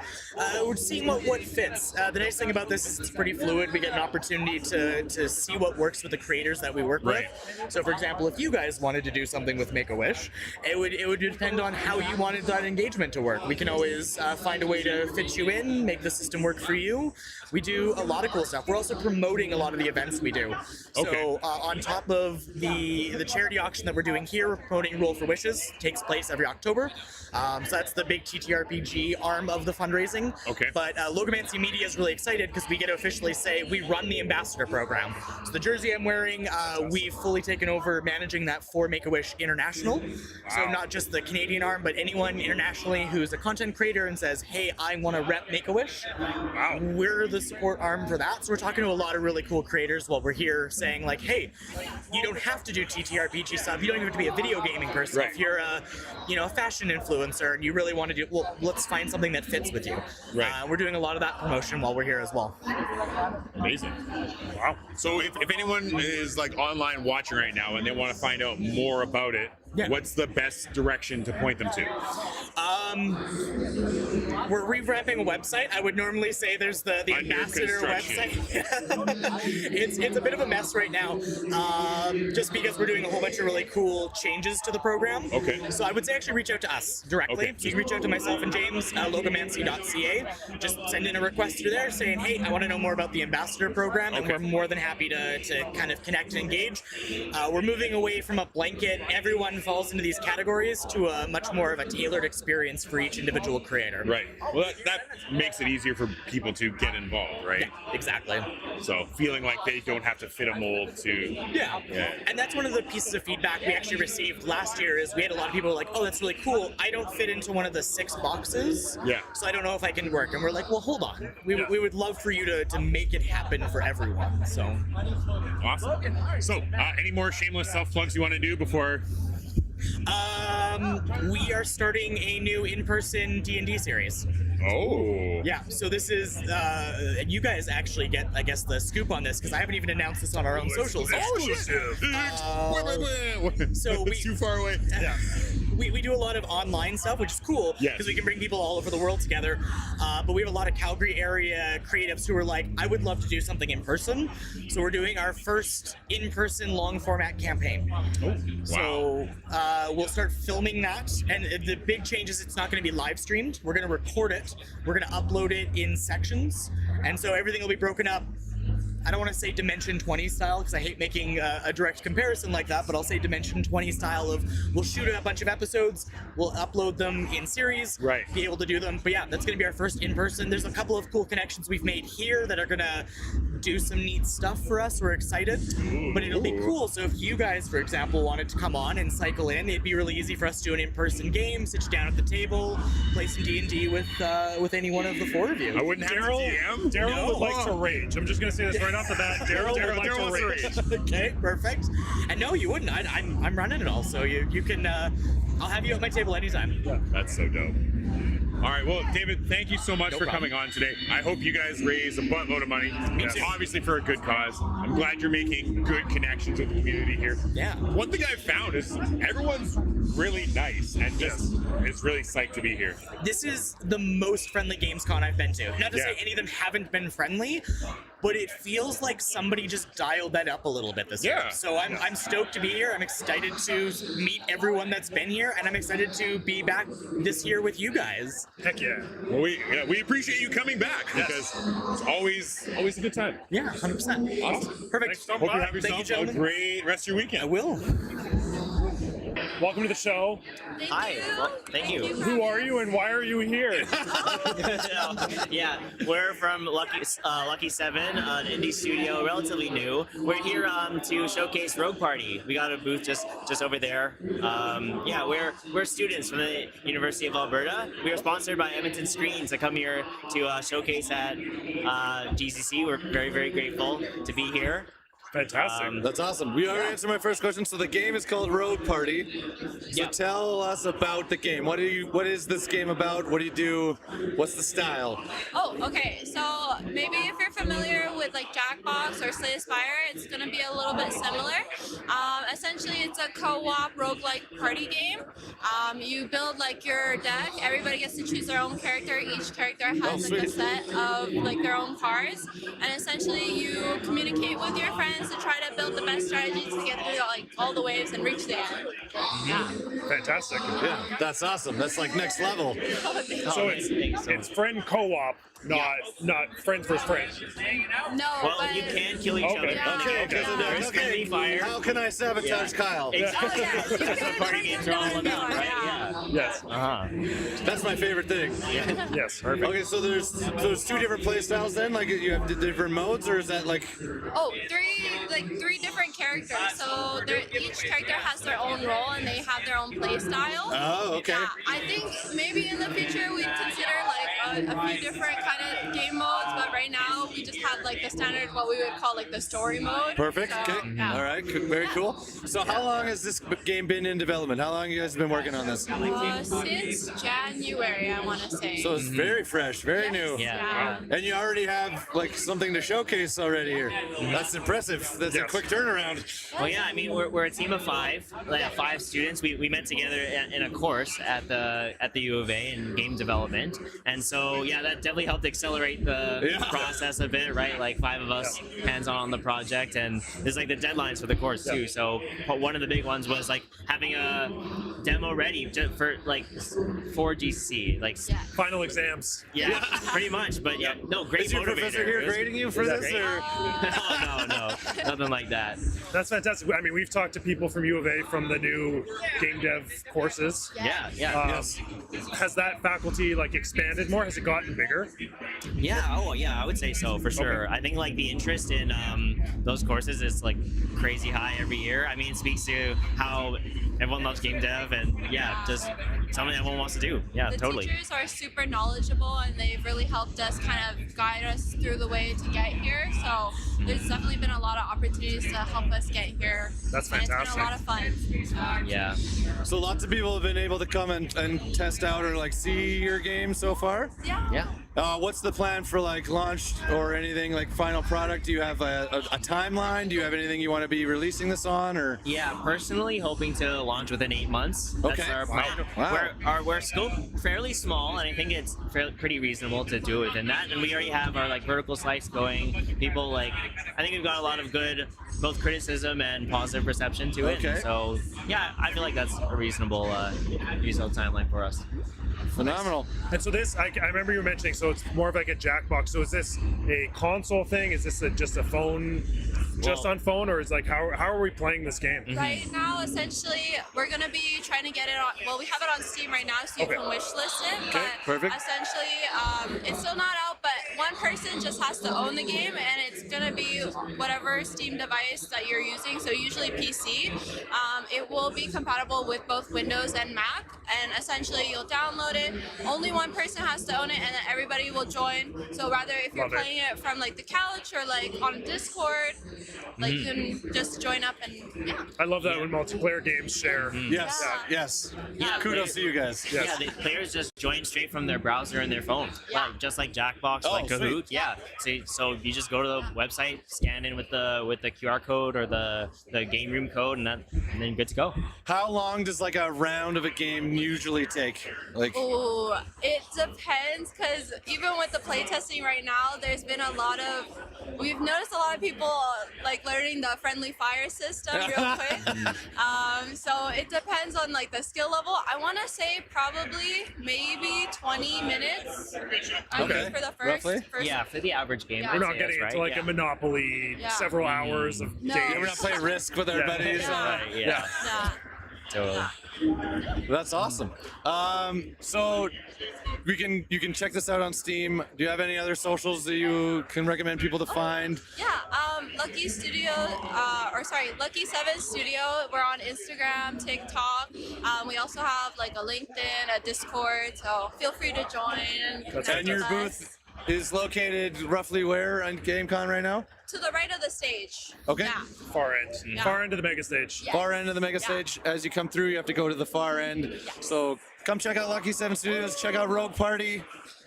we're seeing what fits. The nice thing about this is it's pretty fluid. We get an opportunity to see what works with the creators that we work with. So, for example, if you guys wanted to do something with Make-A-Wish, it would depend on how you wanted that engagement to work. We can always find a way to fit you in, make the system work for you. We do a lot of cool stuff. We're also promoting a lot of the events we do. So on top of the charity auction that we're doing here, we're promoting Roll for Wishes. Takes place every October. So that's the big TTRPG arm of the fundraising. Okay. But Logomancy Media is really excited because we get to officially say we run the ambassador program. So the jersey I'm wearing, we've fully taken over managing that for Make-A-Wish International. Wow. So not just the Canadian arm, but anyone internationally who's a content creator and says, hey, I want to rep Make-A-Wish. Wow. We're the support arm for that. So we're talking to a lot of really cool creators while we're here saying like, hey, you don't have to do TTRPG stuff. You don't even have to be a video gaming person. Right. If you're a fashion influencer and you really want to do, well, let's find something that fits with you. Right. We're doing a lot of that promotion while we're here as well. Amazing. Wow. So if anyone is like online watching right now and they want to find out more about it, what's the best direction to point them to? We're revamping a website. I would normally say there's the ambassador website. It's a bit of a mess right now, just because we're doing a whole bunch of really cool changes to the program. Okay. So I would say actually reach out to us directly. Okay. So you can reach out to myself and James, logomancy.ca. Just send in a request through there saying, hey, I want to know more about the ambassador program, and we're more than happy to kind of connect and engage. We're moving away from a blanket, everyone falls into these categories, to a much more of a tailored experience for each individual creator. Right. Well, that makes it easier for people to get involved, right? Yeah, exactly. So feeling like they don't have to fit a mold to... Yeah. And that's one of the pieces of feedback we actually received last year is we had a lot of people like, oh, that's really cool. I don't fit into one of the 6 boxes. Yeah. So I don't know if I can work. And we're like, well, hold on. We would love for you to make it happen for everyone. So. Awesome. So any more shameless self-plugs you want to do before... We are starting a new in-person D&D series. Oh. Yeah, so this is, you guys actually get, I guess, the scoop on this, because I haven't even announced this on our own socials yet. Oh, shit. So it's too far away. Yeah. We do a lot of online stuff, which is cool, because we can bring people all over the world together. But we have a lot of Calgary area creatives who are like, I would love to do something in person. So we're doing our first in-person long-format campaign. Oh, wow. So we'll start filming that. And the big change is it's not going to be live streamed. We're going to record it. We're going to upload it in sections. And so everything will be broken up I don't want to say Dimension 20 style because I hate making a direct comparison like that, but I'll say Dimension 20 style of we'll shoot a bunch of episodes, we'll upload them in series, be able to do them. But yeah, that's going to be our first in-person. There's a couple of cool connections we've made here that are going to do some neat stuff for us. We're excited, but it'll be cool. So if you guys, for example, wanted to come on and cycle in, it'd be really easy for us to do an in-person game, sit you down at the table, play some D&D with any one of the four of you. I wouldn't have Daryl would like to rage. I'm just going to say this right off the bat. Daryl would like to rage. Okay, perfect. And no, you wouldn't. I'm running it all, so you can. I'll have you at my table anytime. Yeah. That's so dope. All right, well, David, thank you so much for coming on today. I hope you guys raise a buttload of money. Obviously for a good cause. I'm glad you're making good connections with the community here. Yeah. One thing I've found is everyone's really nice and just is really psyched to be here. This is the most friendly Gamescom I've been to. Not to say any of them haven't been friendly, but it feels like somebody just dialed that up a little bit this year. So I'm stoked to be here. I'm excited to meet everyone that's been here, and I'm excited to be back this year with you guys. Heck yeah. Well, we appreciate you coming back because it's always a good time. Yeah, 100%. Awesome. Perfect. Hope you have yourself a great rest of your weekend. I will. Welcome to the show. Hi. Well, thank you. Who are you and why are you here? Yeah, we're from Lucky 7, an indie studio, relatively new. We're here to showcase Rogue Party. We got a booth just over there. Yeah, we're students from the University of Alberta. We are sponsored by Edmonton Screens to come here to showcase at GCC. We're very, very grateful to be here. Fantastic. That's awesome. We already answered my first question. So the game is called Rogue Party. So tell us about the game. What is this game about? What do you do? What's the style? Oh, okay. So maybe if you're familiar with like Jackbox or Slay the Spire, it's going to be a little bit similar. Essentially, it's a co-op roguelike party game. You build like your deck. Everybody gets to choose their own character. Each character has like a set of like their own cards, and essentially you communicate with your friends to try to build the best strategies to get through like all the waves and reach the end. Yeah. Fantastic. Yeah, that's awesome. That's like next level. So it's friend co-op, not friend versus friend. No, well, but you can kill each other. There's friendly fire. How can I sabotage Kyle? Exactly. That's what party games are all about, right? Yeah. Yes. That's my favorite thing. Yes. Perfect. Okay, so there's two different play styles then? Like you have the different modes, or is that like? Oh, three different characters. So each character has their own role and they have their own play style. Oh, okay. Yeah, I think maybe in the future we'd consider like a few different kind of game modes, but right now we just have like the standard, what we would call like the story mode. Perfect. So, Okay. yeah. All right. Very cool. So how long has this game been in development? How long have you guys been working on this? Since January, I want to say. So it's very fresh, very new. Yeah. And you already have like something to showcase already here. That's impressive. That's a quick turnaround. Well, yeah, I mean, we're a team of five students. We met together in a course at the U of A in game development, and so yeah, that definitely helped accelerate the process a bit, right? Like 5 of us hands-on on the project, and there's like the deadlines for the course too. So one of the big ones was like having a demo ready for GCC, like final exams. Yeah, pretty much. But yeah, no, great Is your motivator. professor here grading you for this, or? No, nothing like that. That's fantastic. I mean, we've talked to people from U of A from the new game dev courses. Has that faculty like expanded more? Has it gotten bigger? Yeah. Oh, yeah. I would say so for sure. Okay. I think like the interest in those courses is like crazy high every year. I mean, it speaks to how everyone loves game dev, and just something everyone wants to do. Yeah, totally. The teachers are super knowledgeable, and they've really helped us kind of guide us through the way to get here. So there's definitely been a lot of opportunities to help us get here. That's and fantastic. it's been a lot of fun. Yeah. So lots of people have been able to come and test out or like see your game so far? Yeah. What's the plan for like launch or anything, like final product? Do you have a timeline? Do you have anything you want to be releasing this on, or? Yeah, personally hoping to launch within 8 months. That's our plan. Wow. We're scope fairly small, and I think it's pretty reasonable to do it within that. And we already have our like vertical slice going. People I think we've got a lot of good both criticism and positive reception to it. Okay. So yeah, I feel like that's a reasonable timeline for us. Phenomenal. And so this, I remember you were mentioning, so it's more of like a Jackbox. So is this a console thing? Is this just a phone, just on phone, or is like how are we playing this game? Right now, essentially, we're gonna be trying to get it on. Well, we have it on Steam right now, so you can wish list it. Okay, but perfect. essentially, it's still not out. But one person just has to own the game, and it's gonna be whatever Steam device that you're using. So usually PC. It will be compatible with both Windows and Mac, and essentially you'll download it. Only one person has to own it, and then everybody will join. So rather, if you're playing it from like the couch or like on Discord, like you can just join up and yeah. I love that when multiplayer games share. Yes, yes. Kudos to you guys. Yeah, the players just join straight from their browser and their phone, like, just like Jackbox, like Kahoot. Sweet. Yeah. So you just go to the website, scan in with the QR code or the game room code, and then good to go. How long does like a round of a game usually take? Like, Ooh, it depends, because even with the playtesting right now, there's been we've noticed a lot of people like learning the friendly fire system real quick. So it depends on like the skill level. I want to say probably maybe 20 minutes. Okay. For the Roughly? first. Yeah, for the average game. Yeah. We're not getting into like a Monopoly, several hours of No. games. we're not playing Risk with our buddies. Yeah. Totally. That's awesome. So you can check this out on Steam. Do you have any other socials that you can recommend people to find? Yeah, Lucky Studio, Lucky 7 Studio. We're on Instagram, TikTok. We also have like a LinkedIn, a Discord. So feel free to join and connect And your with booth us. is located roughly where on Gamecon right now? To the right of the stage. Okay. Yeah. Far end. Yeah. Far end of the mega stage. Yes. Far end of the mega stage. As you come through, you have to go to the far end. So come check out Lucky 7 Studios. Check out Rogue Party.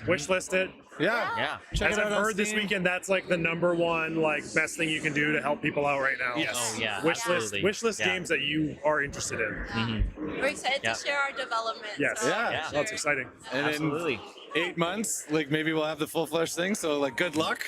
Wish list it. Yeah. Check As it out I've on heard this Steam. weekend, that's like the #1 like best thing you can do to help people out right now. Yes. Oh yeah. Wish absolutely. list Yeah. games that you are interested in. We're excited Yeah. to share our development. Yes. So Yeah. Yeah. sure. That's exciting. And Absolutely. in 8 months, like maybe we'll have the full-fledged thing. So like, good luck.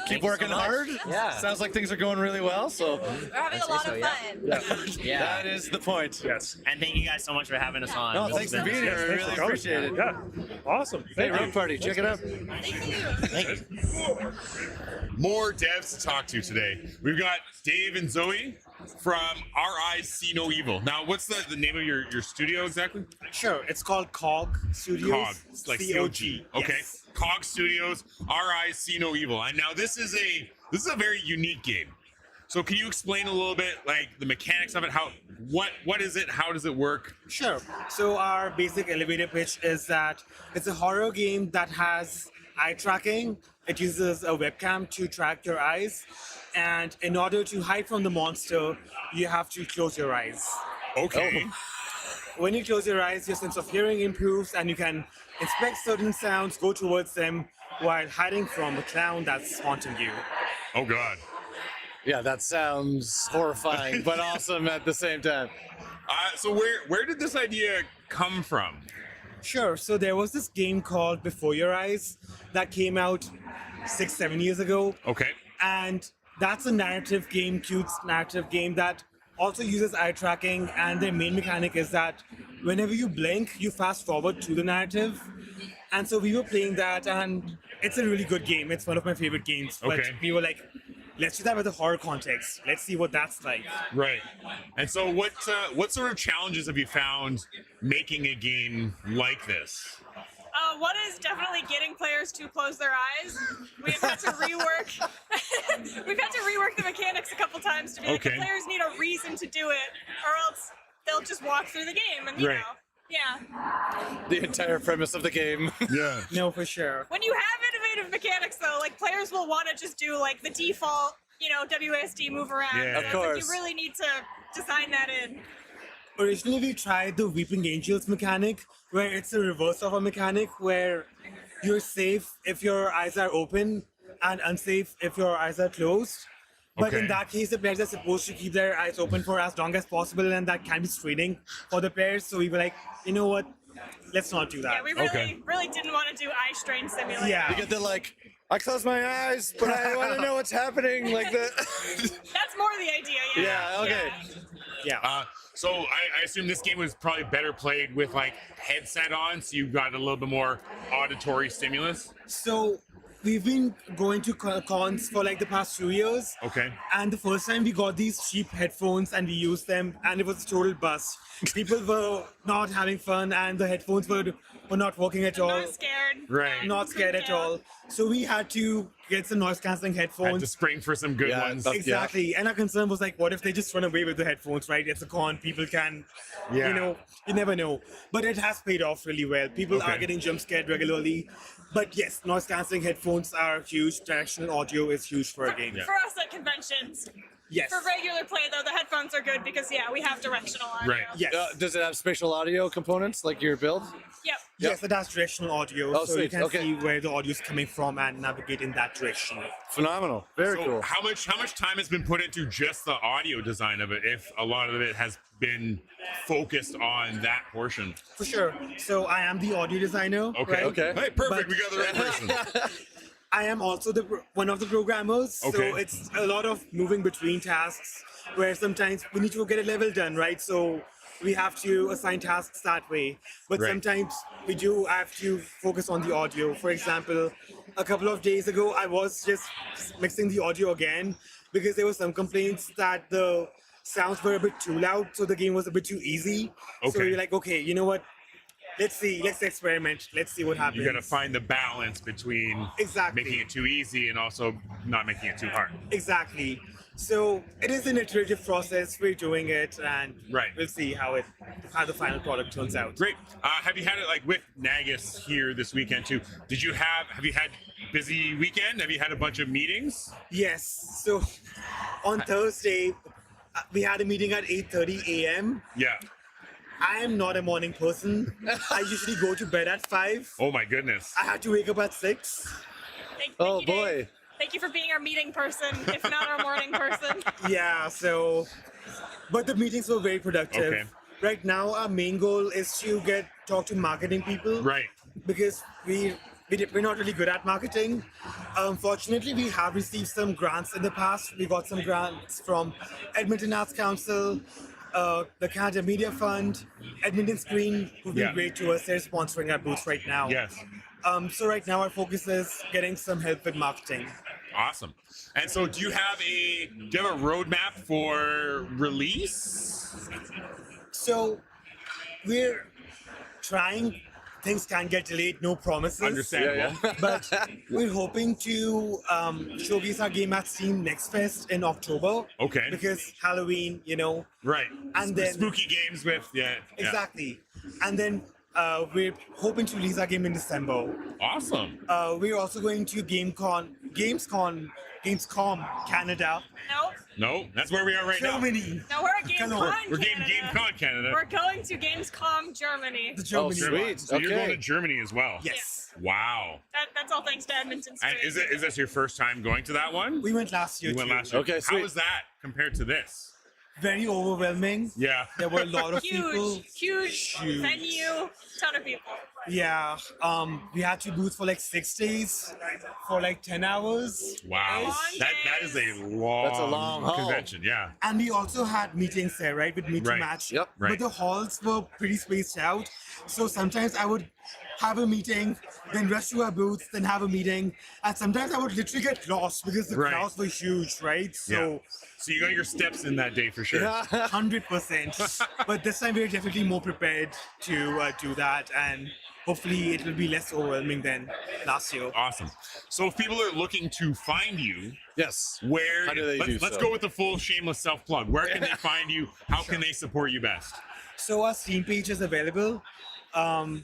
Keep working hard. Yeah. Sounds like things are going really well. So We're having a lot of fun. Yeah. that is the point. Yes. And thank you guys so much for having us on. No, This thanks has for been- being here. I Thanks really for coming. appreciate it. Yeah. Awesome. Hey, Thank you. Rogue Party, check it out. Thank you. Thank you. More devs to talk to today. We've got Dave and Zoe from Our Eyes See No Evil. Now, what's the name of your studio exactly? Sure, it's called COG Studios. COG. It's like COG. Okay. Yes. COG Studios, Our Eyes See No Evil. And now this is a very unique game. So can you explain a little bit like the mechanics of it? What is it? How does it work? Sure. So our basic elevator pitch is that it's a horror game that has eye tracking. It uses a webcam to track your eyes. And in order to hide from the monster, you have to close your eyes. Okay. When you close your eyes, your sense of hearing improves and you can inspect certain sounds, go towards them while hiding from the clown that's haunting you. Oh God. Yeah, that sounds horrifying, but awesome at the same time. So where did this idea come from? Sure. So there was this game called Before Your Eyes that came out 6-7 years ago. Okay. And that's a narrative game, cute narrative game that also uses eye tracking. And their main mechanic is that whenever you blink, you fast forward to the narrative. And so we were playing that, and it's a really good game. It's one of my favorite games. But Okay. we were like, let's do that with a horror context. Let's see what that's like. Right. And so what sort of challenges have you found making a game like this? One is definitely getting players to close their eyes. We've had to rework. We've had to rework the mechanics a couple times to be like the players need a reason to do it, or else they'll just walk through the game, and you know, yeah. The entire premise of the game. Yeah. No, for sure. When you have innovative mechanics, though, like players will want to just do like the default, WASD move around. Yeah. So Of it's like course. you really need to design that in. Originally, we tried the Weeping Angels mechanic, where it's a reverse of a mechanic where you're safe if your eyes are open and unsafe if your eyes are closed. But in that case, the players are supposed to keep their eyes open for as long as possible, and that can be straining for the players. So we were like, you know what? Let's not do that. Yeah, we really didn't want to do eye strain simulator. Yeah. You get the I close my eyes, but I want to know what's happening. Like that. That's more the idea. Yeah. Yeah. Okay. Yeah. So I assume this game was probably better played with like headset on, so you got a little bit more auditory stimulus. So we've been going to cons for like the past 2 years. Okay. And the first time we got these cheap headphones and we used them, and it was a total bust. People were not having fun, and the headphones were not working at all. Not scared. Right. Not scared at all. So we had to get some noise cancelling headphones. Had to spring for some good ones. Exactly. And our concern was like, what if they just run away with the headphones, right? It's a con. People can, Yeah. you know, you never know. But it has paid off really well. People are getting jump scared regularly. But yes, noise cancelling headphones are huge. Directional audio is huge for a game. For us at conventions. Yes. For regular play, though, the headphones are good because, we have directional audio. Right. Yes. Does it have spatial audio components like your build? Yep. Yes, it has directional audio, Oh, so you sweet. can Okay. see where the audio is coming from and navigate in that direction. Phenomenal. Very So cool. How much time has been put into just the audio design of it, if a lot of it has been focused on that portion? For sure. So I am the audio designer. Okay. Right? Okay. Hey, perfect. We got the right person. I am also one of the programmers, Okay. so it's a lot of moving between tasks where sometimes we need to get a level done, right? So we have to assign tasks that way. But Right. sometimes we do have to focus on the audio. For example, a couple of days ago, I was just mixing the audio again because there were some complaints that the sounds were a bit too loud, so the game was a bit too easy. So Okay. you're like, okay, you know what? Let's experiment. Let's see what happens. You got to find the balance between making it too easy and also not making it too hard. Exactly. So it is an iterative process. We're doing it, and we'll see how the final product turns out. Great. Have you had it like with NAGIS here this weekend too? Have you had busy weekend? Have you had a bunch of meetings? Yes. So on Thursday, we had a meeting at 8:30 a.m. Yeah. I am not a morning person. I usually go to bed at 5. Oh my goodness. I had to wake up at 6. Oh boy. Thank you for being our meeting person, if not our morning person. Yeah, so, but the meetings were very productive. Okay. Right now, our main goal is to talk to marketing people. Right. Because we're not really good at marketing. Fortunately, we have received some grants in the past. We got some grants from Edmonton Arts Council, the Canada Media Fund, Edmonton Screen, who've been great to us. They're sponsoring our booth right now. Yes. So right now, our focus is getting some help with marketing. Awesome. And so do you have a roadmap for release? So we're trying. Things can get delayed, no promises. Understandable. But we're hoping to showcase our game at Steam Next Fest in October. Okay. Because Halloween, you know. Right. And then spooky games with Exactly. And then we're hoping to release our game in December. Awesome. We're also going to Gamecom Canada. No, that's where we are right Germany. No, we're at Gamecon We're Canada. Gamecon Canada. We're going to Gamescom Germany. Oh, sweet. So you're going to Germany as well. Yes. Wow. That's all thanks to Edmonton Screen. And is this your first time going to that one? We went last year. You went too. last year. Okay, How was that compared to this? Very overwhelming. Yeah. There were a lot of people. Huge venue, ton of people. Yeah. We had to booth for like 6 days for like 10 hours. Wow. That is a long haul. convention. Yeah. And we also had meetings there, right, with Meet to Right. Match. Yep. Right. But the halls were pretty spaced out. So sometimes I would have a meeting, then rush to our booth, then have a meeting. And sometimes I would literally get lost because the Right. crowds were huge, right? So So you got your steps in that day for sure. 100%. But this time we're definitely more prepared to do that. And hopefully it will be less overwhelming than last year. Awesome. So if people are looking to find you, yes, where How do they do let's so? go with the full shameless self-plug. Where can they find you? How can they support you best? So our Steam page is available.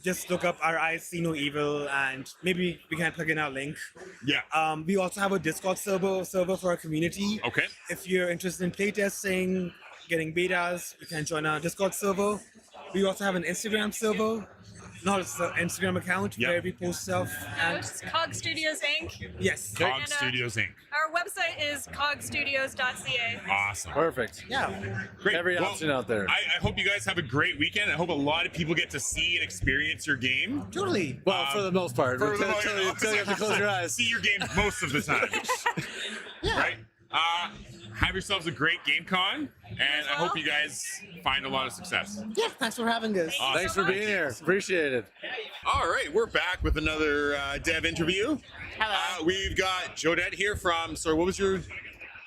Just look up Our Eyes See No Evil, and maybe we can plug in our link. Yeah. We also have a Discord server for our community. Okay. If you're interested in playtesting, getting betas, you can join our Discord server. We also have an Instagram server. Not an Instagram account where we post stuff. No, it's Cog Studios Inc. Yes. Cog And, Studios Inc. Our website is cogstudios.ca. Awesome. Perfect. Yeah. Great. Every Well, option out there. I hope you guys have a great weekend. I hope a lot of people get to see and experience your game. Totally. Well, for the most part. For the Until you have to close your eyes. See your games most of the time. Yeah. Right? have yourselves a great Gamecon, and I hope you guys find a lot of success. Yeah, thanks for having us. Awesome. Thanks for being here. Appreciate it. All right, we're back with another dev interview. Hello. We've got Jodette here from, sorry, what was your?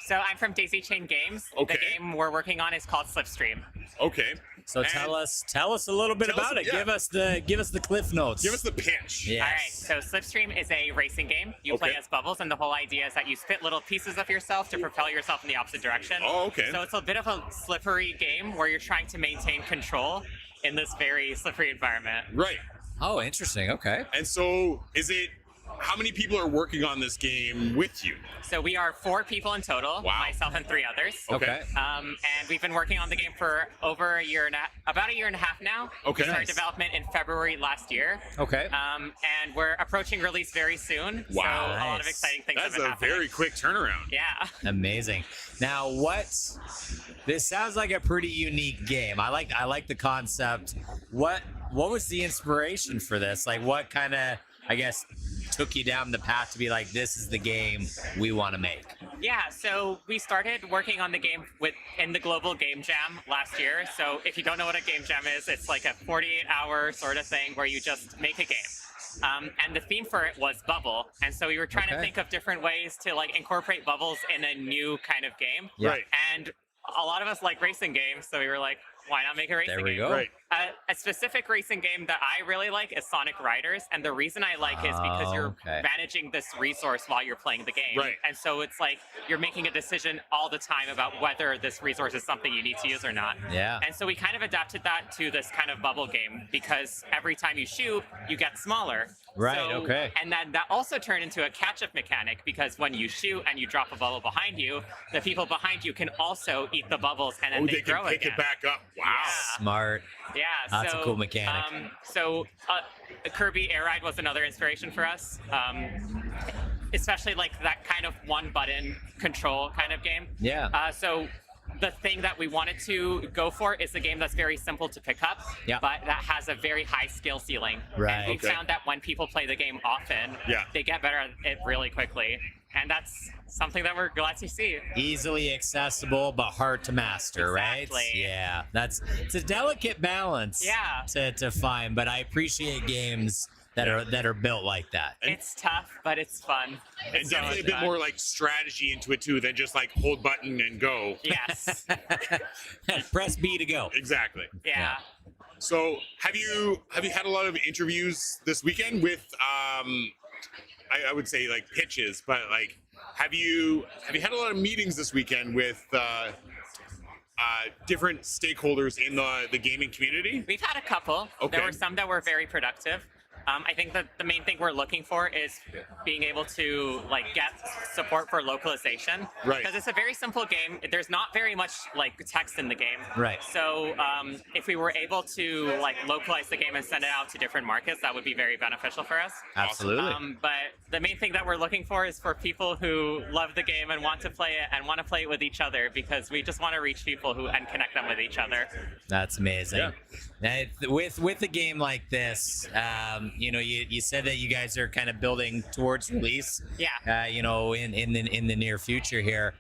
So I'm from Daisy Chain Games. Okay. The game we're working on is called Slipstream. Okay. So tell us a little bit about it. Yeah. Give us the cliff notes. Give us the pitch. Yes. All right, so Slipstream is a racing game. You play as Bubbles, and the whole idea is that you spit little pieces of yourself to propel yourself in the opposite direction. Oh, okay. So it's a bit of a slippery game where you're trying to maintain control in this very slippery environment. Right. Oh, interesting. Okay. And so how many people are working on this game with you? So we are 4 people in total, Wow. myself and 3 others. Okay. And we've been working on the game for over about a year and a half now. Okay. We started Nice. development in February last year. Okay. And we're approaching release very soon. Wow. So a lot of Nice. exciting things That's have been a happening. very quick turnaround. Yeah. Amazing. Now, this sounds like a pretty unique game. I like the concept. What was the inspiration for this? Like, what kind of, I guess, took you down the path to be like, this is the game we want to make? Yeah, so we started working on the game in the Global Game Jam last year. So if you don't know what a game jam is, it's like a 48-hour sort of thing where you just make a game. And the theme for it was Bubble. And so we were trying to think of different ways to like incorporate bubbles in a new kind of game. Yeah. Right. And a lot of us like racing games, so we were like, why not make a racing game? There we go. Right. A specific racing game that I really like is Sonic Riders, and the reason I like it is because you're managing this resource while you're playing the game. Right. And so it's like you're making a decision all the time about whether this resource is something you need to use or not. Yeah. And so we kind of adapted that to this kind of bubble game because every time you shoot, you get smaller. Right, So- okay. And then that also turned into a catch-up mechanic because when you shoot and you drop a bubble behind you, the people behind you can also eat the bubbles and then They can grow pick again. it back up. Wow. Smart. Yeah, That's a cool mechanic. Kirby Air Ride was another inspiration for us, especially like that kind of one-button control kind of game. Yeah. So the thing that we wanted to go for is a game that's very simple to pick up, Yeah. but that has a very high skill ceiling. Right. And we Okay. found that when people play the game often, they get better at it really quickly. And that's something that we're glad to see. Easily accessible, but hard to master, Exactly. right? Yeah. It's a delicate balance to find, but I appreciate games that are built like that. It's tough, but it's fun. And It's so definitely a much bit fun. more like strategy into it too than just like hold button and go. Yes. Press B to go. Exactly. Yeah. So have you had a lot of interviews this weekend with I would say like pitches, but like have you had a lot of meetings this weekend with different stakeholders in the gaming community? We've had a couple. Okay. There were some that were very productive. I think that the main thing we're looking for is being able to like get support for localization. Right. Because it's a very simple game. There's not very much like text in the game. Right. So if we were able to like localize the game and send it out to different markets, that would be very beneficial for us. Absolutely. But the main thing that we're looking for is for people who love the game and want to play it and want to play it with each other, because we just want to reach people and connect them with each other. That's amazing. Now, with a game like this, you said that you guys are kind of building towards release. Yeah. In the near future here.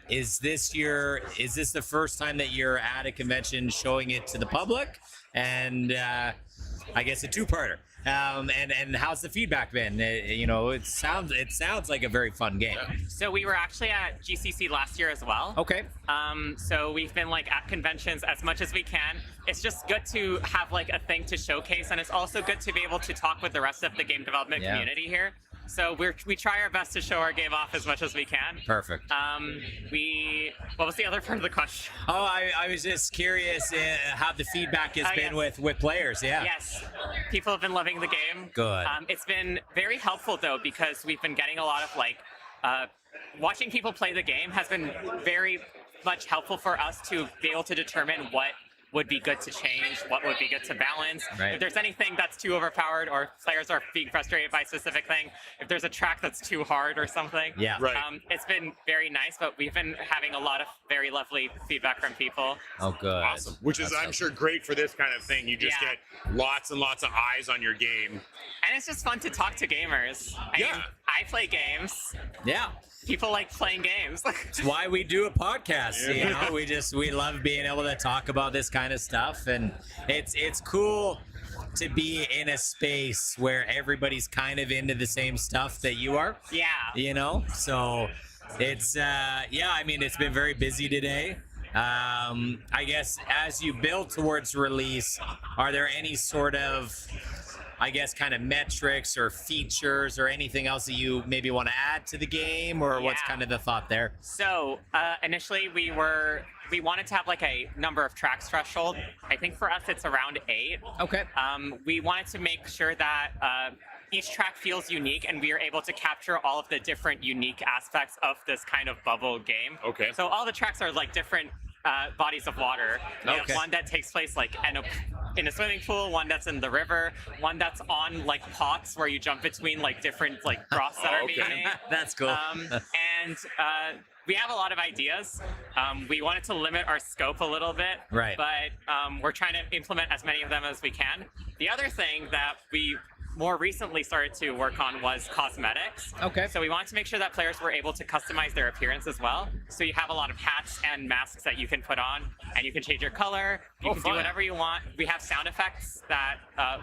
Is this the first time that you're at a convention showing it to the public? And I guess a two-parter. And how's the feedback been? It sounds like a very fun game. So we were actually at GCC last year as well. Okay. So we've been like at conventions as much as we can. It's just good to have like a thing to showcase, and it's also good to be able to talk with the rest of the game development community here. So we try our best to show our game off as much as we can. Perfect. What was the other part of the question? Oh, I was just curious how the feedback has been with players. Yeah. Yes, people have been loving the game. Good. It's been very helpful though, because we've been getting a lot of like watching people play the game has been very much helpful for us to be able to determine what would be good to change, what would be good to balance. Right. If there's anything that's too overpowered or players are being frustrated by a specific thing, if there's a track that's too hard or something. Yeah. Right. It's been very nice, but we've been having a lot of very lovely feedback from people. Oh, good. Awesome. Which is, I'm sure, great for this kind of thing. You just Yeah. get lots and lots of eyes on your game. And it's just fun to talk to gamers. I mean, I play games. Yeah. People like playing games. It's why we do a podcast. You know, we love being able to talk about this kind of stuff, and it's cool to be in a space where everybody's kind of into the same stuff that you are. Yeah. You know, so it's I mean, it's been very busy today. I guess as you build towards release, are there any sort of, I guess, kind of metrics or features or anything else that you maybe want to add to the game, or what's kind of the thought there? So initially we wanted to have like a number of tracks threshold. I think for us it's around 8. Okay. We wanted to make sure that each track feels unique, and we are able to capture all of the different unique aspects of this kind of bubble game. Okay. So all the tracks are like different bodies of water. We have one that takes place like in a swimming pool, one that's in the river, one that's on like pots where you jump between like different like broths that are being made. That's cool. And we have a lot of ideas. We wanted to limit our scope a little bit, right? But we're trying to implement as many of them as we can. The other thing that we more recently started to work on was cosmetics. Okay. So we wanted to make sure that players were able to customize their appearance as well. So you have a lot of hats and masks that you can put on, and you can change your color. You can do whatever you want. We have sound effects that,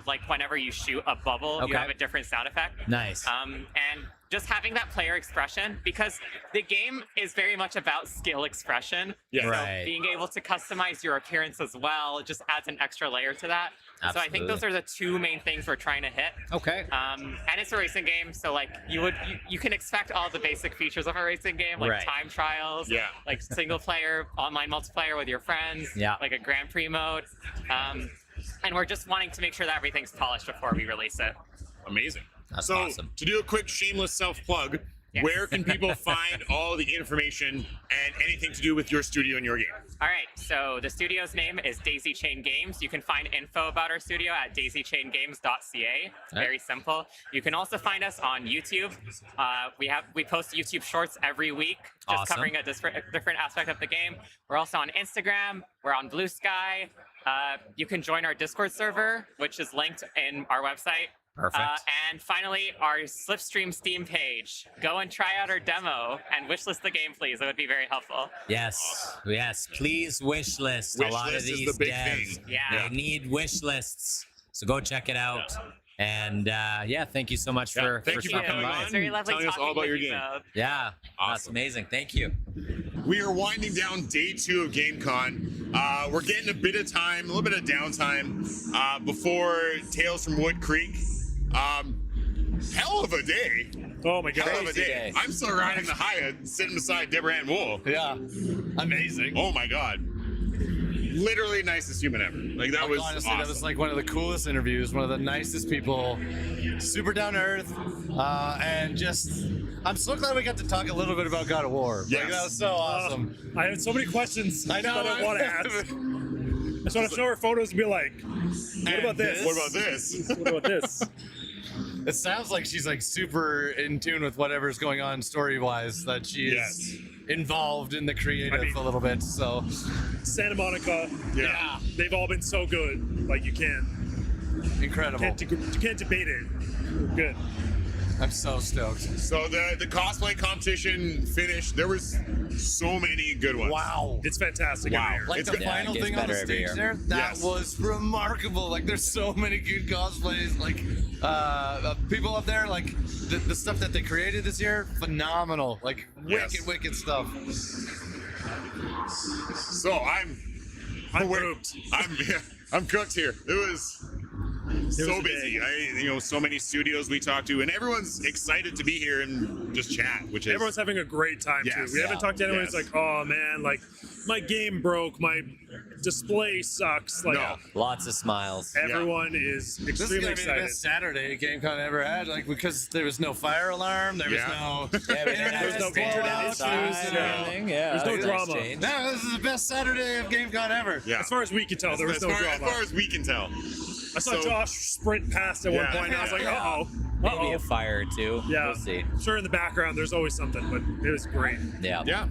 like whenever you shoot a bubble, you have a different sound effect. Nice. And just having that player expression, because the game is very much about skill expression. Yeah. So Right. being able to customize your appearance as well just adds an extra layer to that. So I think those are the two main things we're trying to hit. Okay. And it's a racing game, so like you can expect all the basic features of a racing game, like Right. time trials, like single player, online multiplayer with your friends, like a Grand Prix mode. And we're just wanting to make sure that everything's polished before we release it. Amazing. That's so, awesome. To do a quick shameless self-plug, where can people find all the information and anything to do with your studio and your game? All right, so the studio's name is Daisy Chain Games. You can find info about our studio at daisychaingames.ca. Very simple. You can also find us on YouTube. We post YouTube shorts every week, just covering a different aspect of the game. We're also on Instagram. We're on Blue Sky. You can join our Discord server, which is linked in our website. Perfect. And finally, our Slipstream Steam page. Go and try out our demo and wishlist the game, please. It would be very helpful. Yes, please wishlist. A lot of these devs, they need wish lists. So go check it out. And thank you so much for stopping by. It's very lovely telling us all about your game. Yeah, awesome. That's amazing. Thank you. We are winding down day 2 of Gamecon. We're getting a bit of time, a little bit of downtime before Tales from Wood Creek. Hell of a day. Oh my god. Hell of a day. I'm still riding the Hyatt, sitting beside Deborah Ann Woll. Yeah. Amazing. Oh my god. Literally nicest human ever. Like that was honestly, awesome. that was like one of the coolest interviews, one of the nicest people, super down to earth, and just I'm so glad we got to talk a little bit about God of War. Yes. Like, that was so awesome. I had so many questions I know, that I want to ask. I just want to show her photos and be like, what about this? What about this? What about this? It sounds like she's like super in tune with whatever's going on story-wise, that she is involved in the creative a little bit. So Santa Monica, they've all been so good. Like you can't, incredible. You can't debate it. Good. I'm so stoked. So the cosplay competition finished. There was so many good ones. Wow. It's fantastic. Wow. Like the final thing on the stage there, that was remarkable. Like there's so many good cosplays. Like people up there, like the stuff that they created this year, phenomenal. Like wicked stuff. So I'm cooked. I'm cooked here. It was so busy. So many studios we talked to, and everyone's excited to be here and just chat. Which is Everyone's having a great time too. We haven't talked to anyone who's like, oh man, like my game broke, my display sucks. Like lots of smiles. Everyone is This is extremely gonna be the excited. best Saturday Gamecon ever had, like because there was no fire alarm, there was no There's no blowout issues, there's no drama. No, this is the best Saturday of Gamecon ever. Yeah. As far as we can tell, there was no drama. As far as we can tell. I saw Josh sprint past at one point, and I was like, uh-oh. Maybe a fire or two. Yeah. We'll see. Sure, in the background, there's always something, but it was great. Yeah.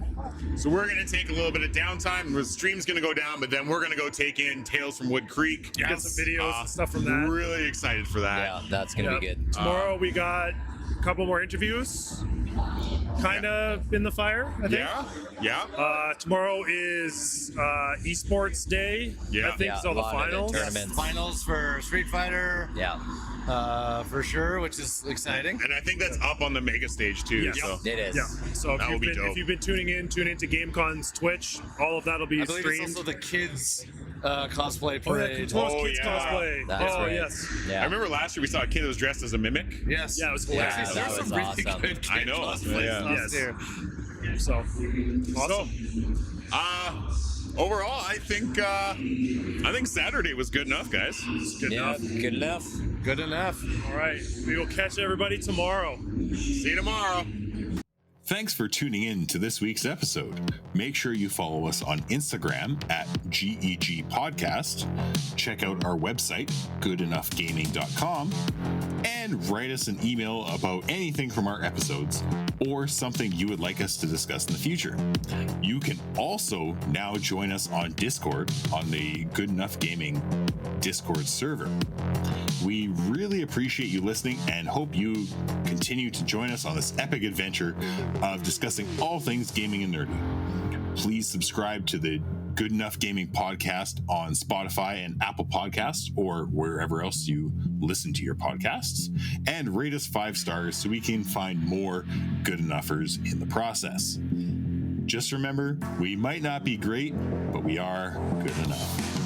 So we're going to take a little bit of downtime. The stream's going to go down, but then we're going to go take in Tales from Wood Creek. Get some videos and stuff from that. Really excited for that. Yeah, that's going to be good. Tomorrow we got a couple more interviews kind of in the fire, I think. Yeah. Tomorrow is esports day. I think so. The finals. Finals for Street Fighter. For sure, which is exciting. And I think that's up on the mega stage too. Yes. So. It is. Yeah. So That will be dope. if you've been tuning into Gamecon's Twitch, all of that'll be I believe streamed. it's also the kids cosplay parade. Tomorrow's kids cosplay. Yes. I remember last year we saw a kid that was dressed as a mimic. Yes. Yeah, it was Yeah, hilarious. that was awesome. Good kid I know. cosplays last Yes. year. So awesome. Overall, I think Saturday was good enough, guys. Good enough. Good enough. Good enough. All right. We will catch everybody tomorrow. See you tomorrow. Thanks for tuning in to this week's episode. Make sure you follow us on Instagram at GEG Podcast. Check out our website, goodenoughgaming.com, and write us an email about anything from our episodes or something you would like us to discuss in the future. You can also now join us on Discord on the Good Enough Gaming Discord server. We really appreciate you listening and hope you continue to join us on this epic adventure of discussing all things gaming and nerdy. Please subscribe to the Good Enough Gaming podcast on Spotify and Apple Podcasts or wherever else you listen to your podcasts, and rate us 5 stars so we can find more good enoughers in the process. Just remember, we might not be great, but we are good enough.